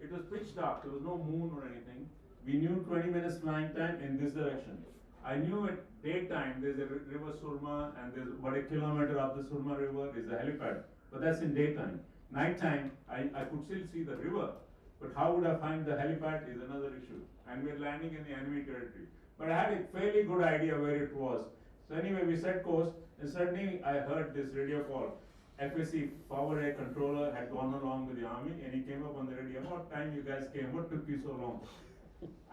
It was pitch dark, there was no moon or anything. We knew 20 minutes flying time in this direction. I knew at daytime there's a river Surma, and there's about a kilometer up the Surma river is a helipad, but that's in daytime. Nighttime, I could still see the river, but how would I find the helipad is another issue. And we're landing in the enemy territory. But I had a fairly good idea where it was. So anyway, we set course, and suddenly I heard this radio call. FSC Power Air Controller had gone along with the army, and he came up on the radio, about time you guys came, what took you so long?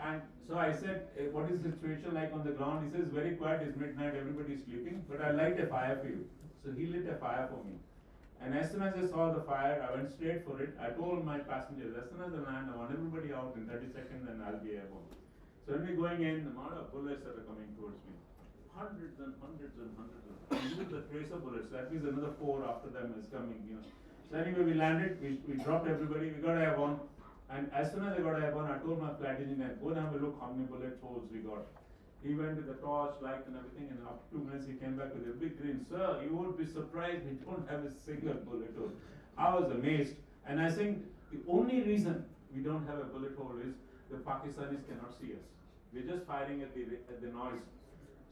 And so I said, what is the situation like on the ground? He says, very quiet, it's midnight, everybody's sleeping, but I light a fire for you. So he lit a fire for me. And as soon as I saw the fire, I went straight for it. I told my passengers, as soon as I land, I want everybody out in 30 seconds and I'll be airborne. So when we're going in, the amount of bullets that are coming towards me, hundreds and hundreds and hundreds of them. Even the tracer bullets, that means another 4 after them is coming, So anyway, we landed, we dropped everybody, we got airborne. And as soon as I got airborne, I told my flight engineer, go and have a look how many bullet holes we got. He went with the torch, light and everything, and after 2 minutes he came back with a big grin. Sir, you would be surprised we don't have a single bullet hole. I was amazed. And I think the only reason we don't have a bullet hole is the Pakistanis cannot see us. We're just firing at the noise.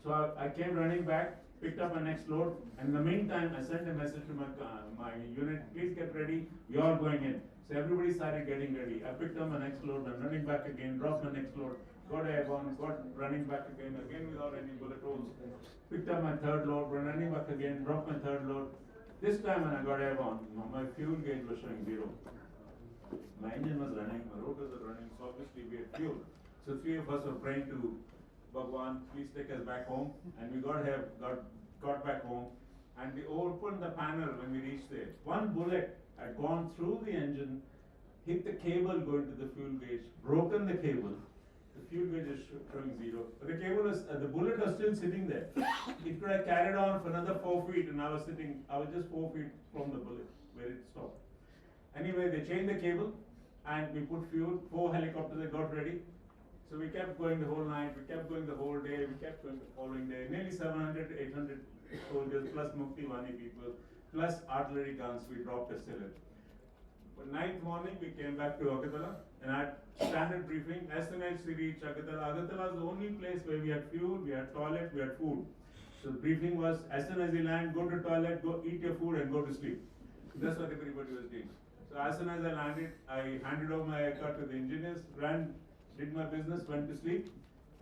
So I came running back, picked up my next load, and in the meantime I sent a message to my unit, please get ready, we are going in. So everybody started getting ready. I picked up my next load, I'm running back again, dropped my next load, got airborne, got running back again without any bullet holes. Picked up my third load, running back again, dropped my third load. This time when I got airborne, my fuel gauge was showing 0. My engine was running, my rotors were running, so obviously we had fuel. So 3 of us were praying to Bhagwan, please take us back home. And we got back home. And we opened the panel when we reached there. One bullet had gone through the engine hit the cable going to the fuel gauge, broken the cable. The fuel gauge is showing 0. But the cable was, the bullet was still sitting there. It could have carried on for another 4 feet, and I was just 4 feet from the bullet where it stopped. Anyway, they changed the cable, and we put fuel. 4 helicopters that got ready. So we kept going the whole night, we kept going the whole day, we kept going the following day. Nearly 700 to 800 soldiers, plus Mukti Wani people, plus artillery guns we dropped a cylinder. But 9th morning we came back to Agartala, and at standard briefing, as soon as we reached Agartala, Agartala is the only place where we had fuel, we had toilet, we had food. So the briefing was, as soon as you land, go to toilet, go eat your food and go to sleep. That's what everybody was doing. So as soon as I landed, I handed over my aircraft to the engineers, did my business, went to sleep,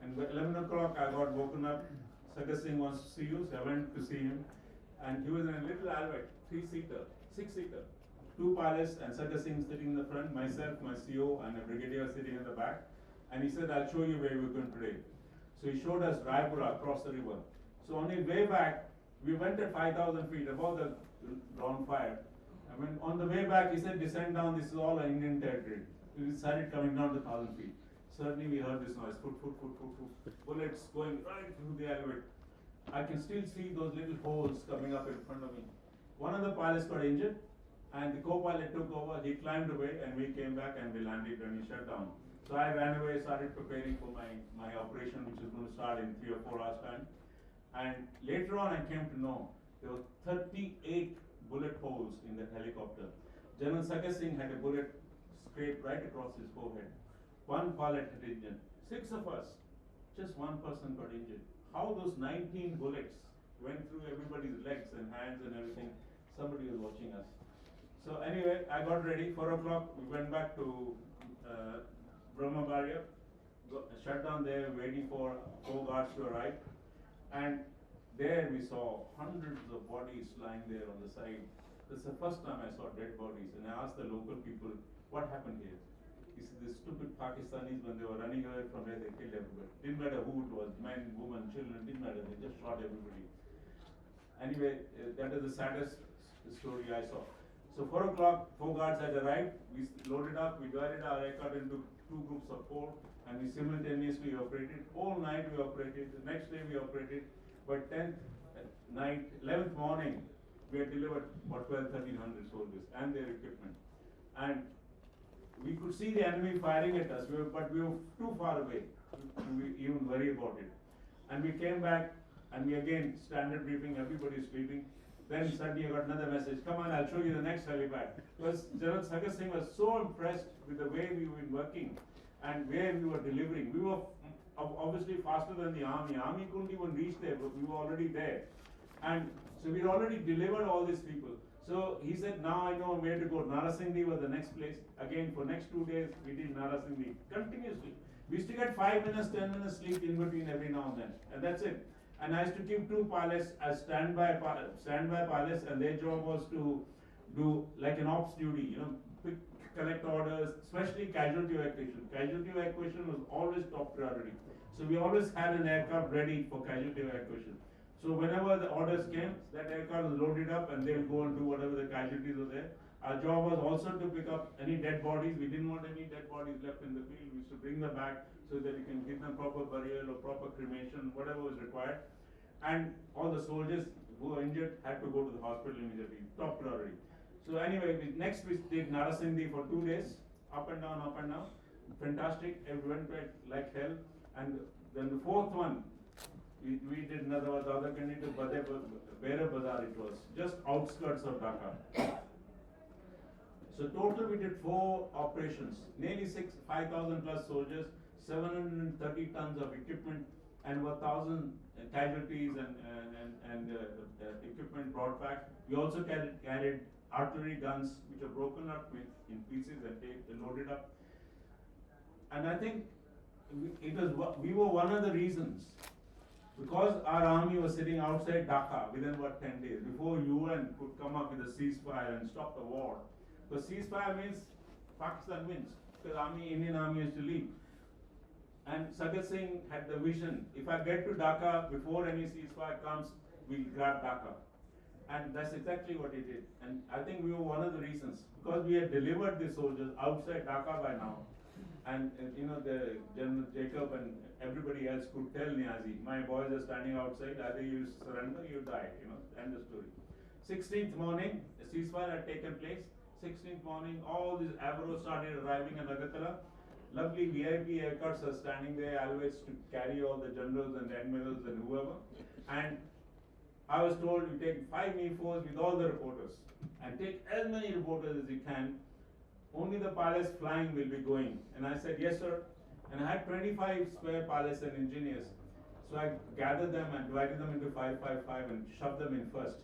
and by 11 o'clock I got woken up. Sagar Singh wants to see you, so I went to see him, and he was in a little Alvite, 6-seater, 2 pilots, and Sagar Singh sitting in the front, myself, my CO, and a brigadier sitting in the back, and he said, I'll show you where we're going today. So he showed us Raipura across the river. So on the way back, we went at 5,000 feet above the ground fire. I mean, on the way back, he said, descend down, this is all Indian territory. We started coming down to 1,000 feet. Suddenly we heard this noise, bullets going right through the elevator. I can still see those little holes coming up in front of me. One of the pilots got injured, and the co-pilot took over, he climbed away, and we came back and we landed and we shut down. So I ran away, started preparing for my operation, which is going to start in 3 or 4 hours time. And later on I came to know, there were 38 bullet holes in the helicopter. General Sagar Singh had a bullet scraped right across his forehead. 1 pilot had injured. 6 of us, just 1 person got injured. How those 19 bullets went through everybody's legs and hands and everything, somebody was watching us. So anyway, I got ready, 4 o'clock, we went back to Brahma Barrier, shut down there, waiting for 4 guards to arrive. And there we saw hundreds of bodies lying there on the side. This is the first time I saw dead bodies, and I asked the local people, what happened here? He said, the stupid Pakistanis, when they were running away from here, they killed everybody. Didn't matter who it was, men, women, children, didn't matter, they just shot everybody. Anyway, that is the saddest story I saw. So 4 o'clock, 4 guards had arrived, we loaded up, we divided our aircraft into 2 groups of 4, and we simultaneously operated. All night we operated, the next day we operated, but 10th night, 11th morning, we had delivered about 1,200-1,300 soldiers and their equipment. And we could see the enemy firing at us, but we were too far away to even worry about it. And we came back, and we again, standard briefing, everybody is sleeping. Then suddenly I got another message, come on, I'll show you the next helipad. Because General Sagar Singh was so impressed with the way we were working and where we were delivering. We were obviously faster than the army. Army couldn't even reach there, but we were already there. And so we had already delivered all these people. So he said, now I know where to go. Narasingdi was the next place. Again, for next 2 days, we did Narasingdi continuously. We used to get 5 minutes, 10 minutes sleep in between every now and then. And that's it. And I used to keep 2 pilots as standby pilots, and their job was to do like an ops duty, collect orders, especially casualty evacuation. Casualty evacuation was always top priority. So we always had an aircraft ready for casualty evacuation. So whenever the orders came, that aircraft was loaded up and they will go and do whatever the casualties were there. Our job was also to pick up any dead bodies. We didn't want any dead bodies left in the field. We used to bring them back so that we can give them proper burial or proper cremation, whatever was required. And all the soldiers who were injured had to go to the hospital immediately, top priority. So anyway, next we did Narasingdi for 2 days, up and down, fantastic, it went like hell. And then the 4th one, we did another one, the other country to Bera Bazar it was, just outskirts of Dhaka. So total we did 4 operations, nearly 5,000 plus soldiers, 730 tons of equipment, and 1,000 casualties and equipment brought back. We also carried artillery guns which are broken up in pieces and loaded up. And I think we were one of the reasons, because our army was sitting outside Dhaka within about 10 days, before UN could come up with a ceasefire and stop the war. Because ceasefire means Pakistan wins, because Indian army is to leave. And Sagar Singh had the vision, if I get to Dhaka before any ceasefire comes, we'll grab Dhaka. And that's exactly what he did. And I think we were one of the reasons, because we had delivered the soldiers outside Dhaka by now. And you know, the General Jacob and everybody else could tell Niazi, my boys are standing outside, either you surrender, you die, you know, end of story. 16th morning, a ceasefire had taken place. 16th morning, all these Avros started arriving in Agartala. Lovely VIP aircrafts are standing there, always to carry all the generals and admirals and whoever. And I was told you take 5 Me-4s with all the reporters and take as many reporters as you can. Only the pilots flying will be going. And I said, yes, sir. And I had 25 spare pilots and engineers. So I gathered them and divided them into 555 and shoved them in first.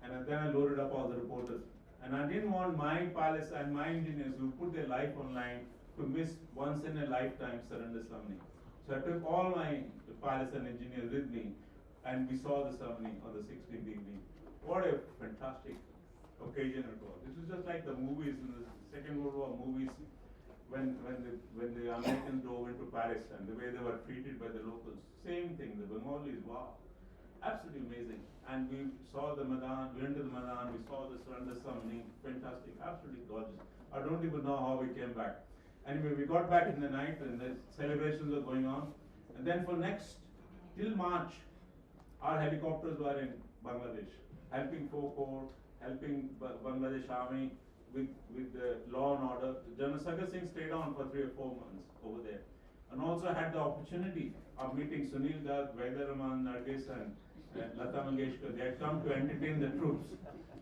And then I loaded up all the reporters. And I didn't want my pilots and my engineers who put their life on line to miss once in a lifetime surrender ceremony. So I took all my pilots and engineers with me, and we saw the ceremony on the 16th evening. What a fantastic occasion it was. This was just like the movies in the Second World War movies, when the Americans drove into Paris and the way they were treated by the locals. Same thing, the Bengalis, wow. Absolutely amazing. And we saw the Maidan, we went to the Maidan, we saw the surrender ceremony, fantastic, absolutely gorgeous. I don't even know how we came back. Anyway, we got back in the night and the celebrations were going on. And then for till March, our helicopters were in Bangladesh, helping FOCOR, helping Bangladesh Army with the law and order. General Sagar Singh stayed on for 3 or 4 months over there. And also had the opportunity of meeting Sunil Dutt, Vaider Rahman, Nargis and Lata Mangeshkar. They had come to entertain the troops.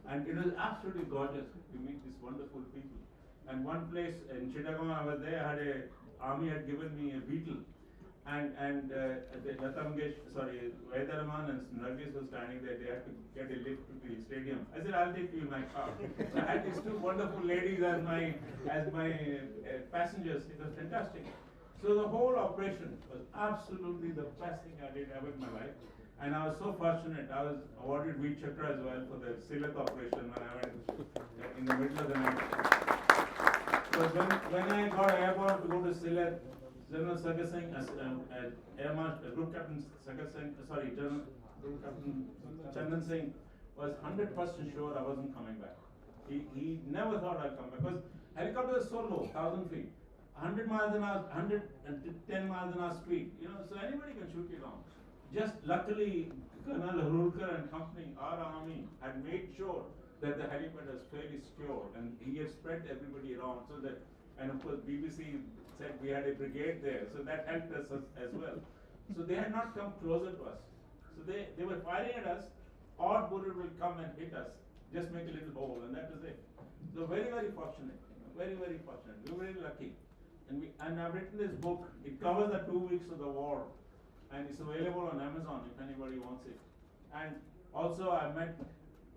And it was absolutely gorgeous to meet these wonderful people. And one place in Chittagong, I was there, army had given me a beetle. And Lata Mangeshkar, Vaider Rahman and Nargis were standing there. They had to get a lift to the stadium. I said, I'll take you in my car. So I had these 2 wonderful ladies as my passengers. It was fantastic. So the whole operation was absolutely the best thing I did ever in my life. And I was so fortunate, I was awarded Veer Chakra as well for the Sylhet operation when I went in the middle of the night. But when I got airborne to go to Sylhet, General Sagar Singh, Air Marshal, Group Captain Sagar Singh, General Group Captain Chandan Singh was 100% sure I wasn't coming back. He never thought I'd come back because helicopter was so low, 1,000 feet. 100 miles an hour, 110 miles an hour speed, you know, so anybody can shoot you down. Just luckily, Colonel Harulkar and company, our army, had made sure that the helipad was fairly secure and he had spread everybody around so that, and of course BBC said we had a brigade there, so that helped us as well. So they had not come closer to us. So they were firing at us, odd bullet will come and hit us, just make a little hole, and that was it. So very, very fortunate, very, very fortunate. We were very lucky. And I've written this book. It covers the 2 weeks of the war, and it's available on Amazon if anybody wants it. And also I met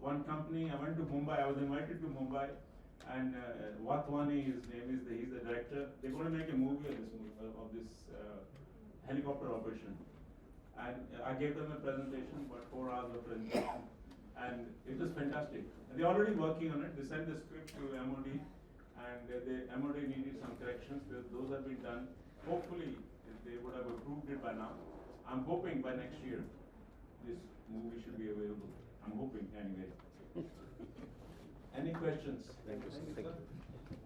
one company. I went to Mumbai. I was invited to Mumbai, and Watwani, his name is. He's the director. They're going to make a movie of this helicopter operation. And I gave them a presentation, about 4 hours of presentation, and it was fantastic. And they're already working on it. They sent the script to MOD. And the MOD needed some corrections. Those have been done. Hopefully, they would have approved it by now. I'm hoping by next year, this movie should be available. I'm hoping, anyway. Any questions? Thank you, sir.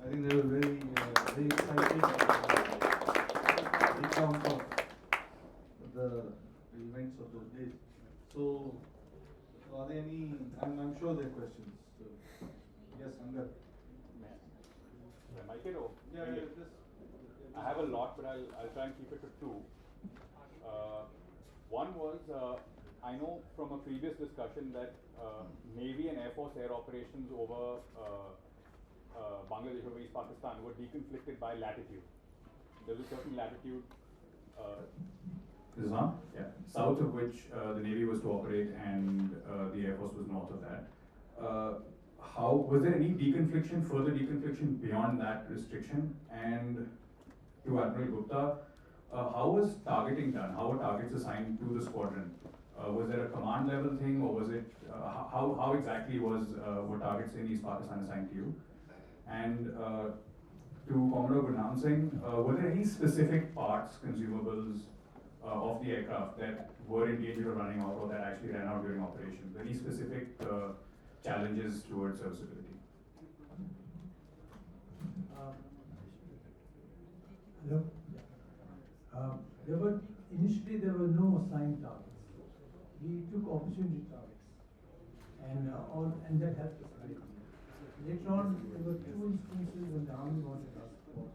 I think they were very exciting recount of the events of those days. So, are there any? I'm sure there are questions. So, yes, Angad. Am I kid or? Yeah, this. I have a lot, but I'll try and keep it to 2. One was, I know from a previous discussion that Navy and Air Force air operations over Bangladesh, over East Pakistan, were deconflicted by latitude. There's a certain latitude. This is on? Yeah. South of which the Navy was to operate and the Air Force was north of that. Was there any deconfliction, further deconfliction beyond that restriction? And to Admiral Gupta, how was targeting done? How were targets assigned to the squadron? Was there a command level thing, or was it, how exactly were targets in East Pakistan assigned to you? And to Commodore Gurnam Singh, were there any specific parts, consumables of the aircraft that were in danger of running out or that actually ran out during operations? Any specific challenges towards serviceability? Hello? Initially there were no assigned targets. We took opportunity targets, and that helped us a little. Later on, there were two instances when the army wanted us support,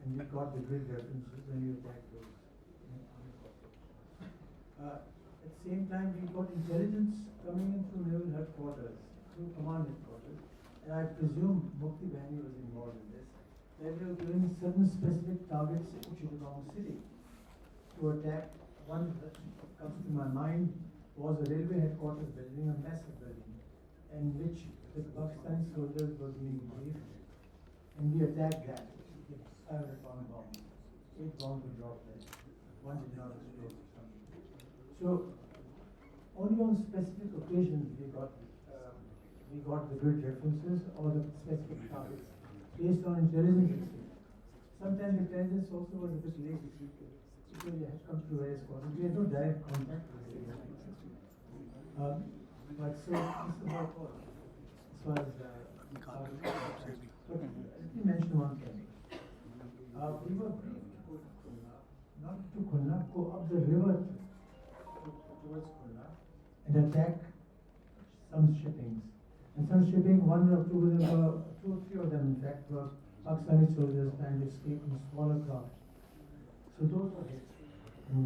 and we got the grid references when we attacked those army forces. At the same time, we got intelligence coming in through naval headquarters, through command headquarters, and I presume Mukti Bahini was involved in this. They were doing certain specific targets in Chittagong city to attack. One that comes to my mind was a railway headquarters building, a massive building, in which the Pakistani soldiers were being briefed, and we attacked that with 500-pound bomb. 8 bombs were dropped there. One did not explode. So only on specific occasions we got the grid references or the specific targets based on intelligence exchange. Sometimes intelligence also was a bit late because we had come to various quarters. We had no direct contact with the but so this is how it was as far as but let me mention one thing. We were briefed to go to Khulna, not to Khulna, go up the river towards Khulna and attack some shippings. And some shipping, one or two of them, two or three of them in fact, were Pakistani soldiers trying to escape in smaller craft. So those were hit. And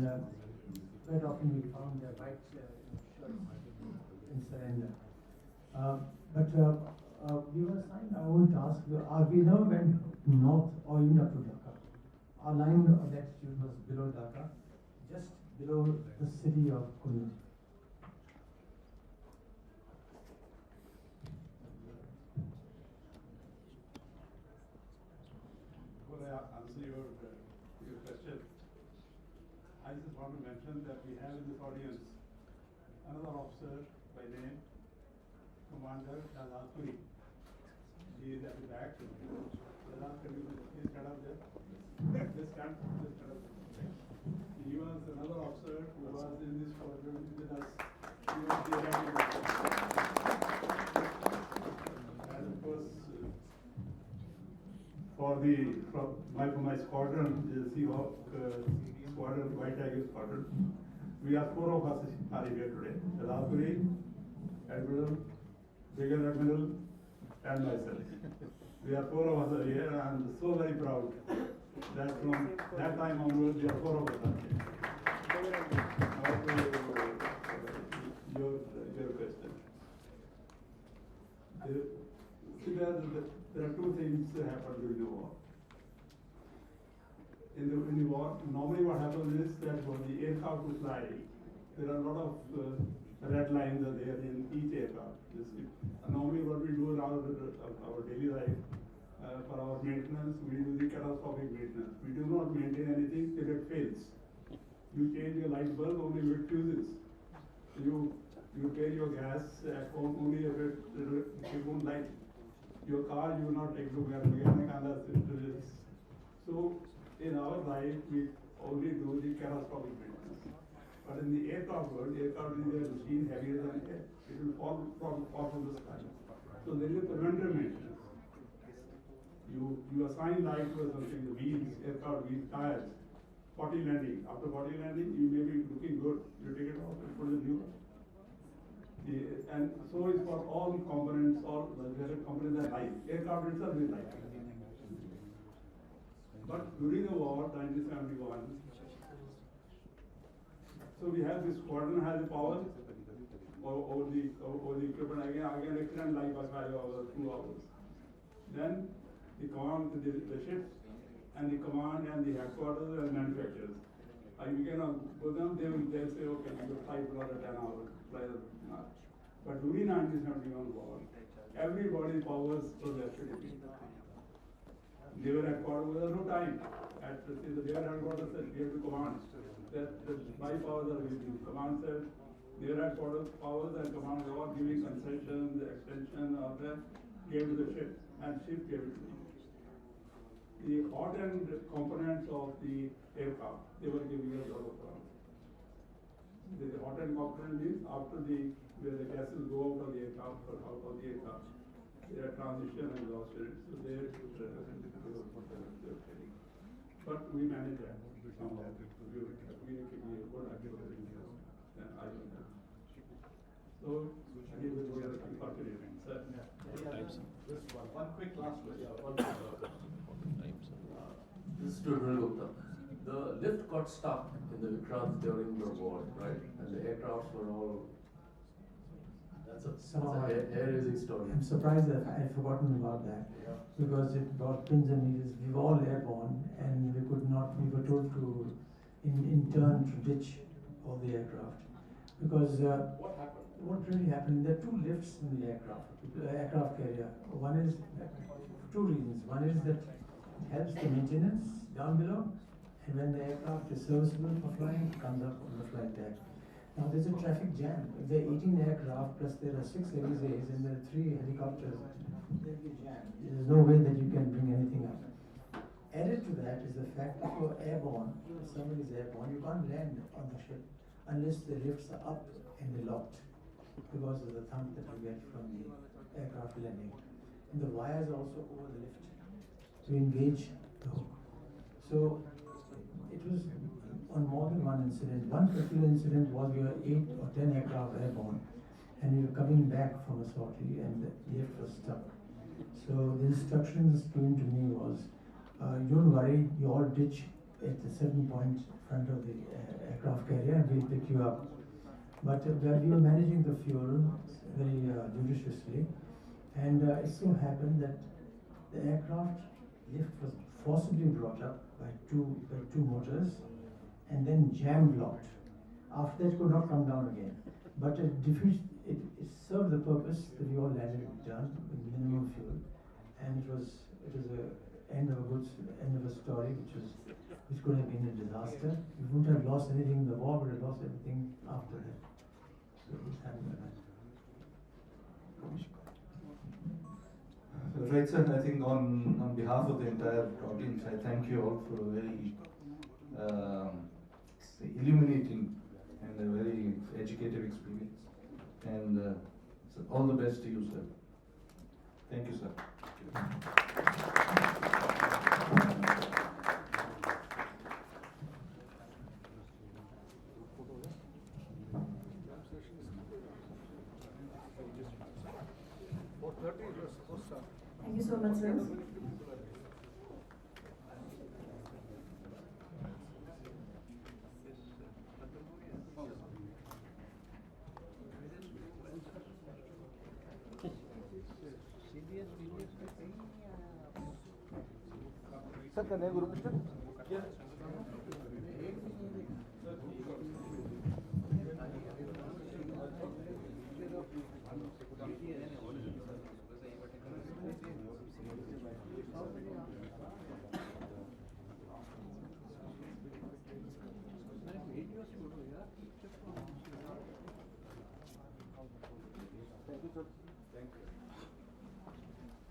quite often we found their white shirts in surrender. But we were assigned our own task. We never went north or even up to Dhaka. Our line of latitude was below Dhaka, just below the city of Khulna. Before I answer your question, I just want to mention that we have in this audience another officer by name Commander Shahzad Puri. He is at the back. Shahzad, can you please stand up there? Just stand up. He was another officer who was in this squadron with us. He was the and of course, for my squadron, the Seahawk squadron, White Tiger squadron, we are 4 of us are here today. Shahzad Puri, Admiral, Brigadier Admiral, and myself. We are 4 of us are here, and I'm so very proud that from that time onwards, we are 4 of us are here. Now to your question. There are two things that happened during the war. In the war, normally what happens is that for the aircraft to fly, there are a lot of red lines are there in each aircraft. Normally what we do in our daily life, for our maintenance, we do the catastrophic maintenance. We do not maintain anything till it fails. You change your light bulb only if it fuses. You pay your gas at home only if it won't light. Your car you will not take to mechanic unless it is. So in our life we only do the catastrophic maintenance. But in the aircraft world, aircraft is a machine heavier than air. It will fall from the sky. So there is a preventive maintenance. You assign light to something, the wheels, aircraft wheels, tires, potty landing. After potty landing, you may be looking good. You take it off and put it new. And so is for all components, all the various components that light. Aircraft itself is light. But during the war, 1971, so we have this squadron has the power over the equipment. Again, extend life by 5 hours, 2 hours. Then the command, the ships, and the command and the headquarters and manufacturers. You cannot go down, they'll say, okay, you will fly for another 10 hours, fly the March. But during 1971 war, everybody's powers was activity. They were headquarters, there was no time. Their headquarters said, we have to command. That my powers are using. Command said, their headquarters powers and command are all giving concessions, extension of that, gave to the ship, and ship gave it to me. The hot end components of the aircraft, they were giving us a lot of problems. The hot end component is after the where the gases go out of the aircraft or out of the aircraft. There are transition and loss rates, so there is but we manage that somehow. We can be a good actor and I don't know. So, I think we are fortunate. Sir? Just one quick last question. This is to Dhruv Gupta. The lift got stuck in the Vikrant during the war, right? And the aircrafts were all. That's a hair-raising story. I'm surprised that I had forgotten about that. Yeah. Because it brought pins and needles. We were all airborne and we were told to, in turn, to ditch all the aircraft. Because What happened? what really happened, there are two lifts in the aircraft carrier. One is, for two reasons. One is that it helps the maintenance down below, and when the aircraft is serviceable for flying, it comes up on the flight deck. Now there's a traffic jam. If there are 18 aircraft, plus there are 6 LEZs and there are 3 helicopters, there'll be a jam. There's no way that you can bring anything up. Added to that is the fact that you're airborne, if somebody is airborne, you can't land on the ship unless the lifts are up and they're locked because of the thump that you get from the aircraft landing. And the wires are also over the lift to engage the hook. So it was on more than one incident. One particular incident was we were 8 or 10 aircraft airborne and we were coming back from a sortie and the lift was stuck. So the instructions given to me was, don't worry, you all ditch at a certain point in front of the aircraft carrier and we'll pick you up. But we were managing the fuel very judiciously, and it so happened that the aircraft lift was forcibly brought up by two motors and then jam locked. After that, it could not come down again. But it served the purpose that we all landed return with minimum fuel, and it was a end of a story which could have been a disaster. We wouldn't have lost anything in the war, but we lost everything after that. So it was happened like that. Right, sir. I think on behalf of the entire audience, I thank you all for a very illuminating and a very educative experience. And so all the best to you, sir. Thank you, sir. Thank you so much, sir. Sir, can I group picture? Yeah. Thank you, sir. Thank you.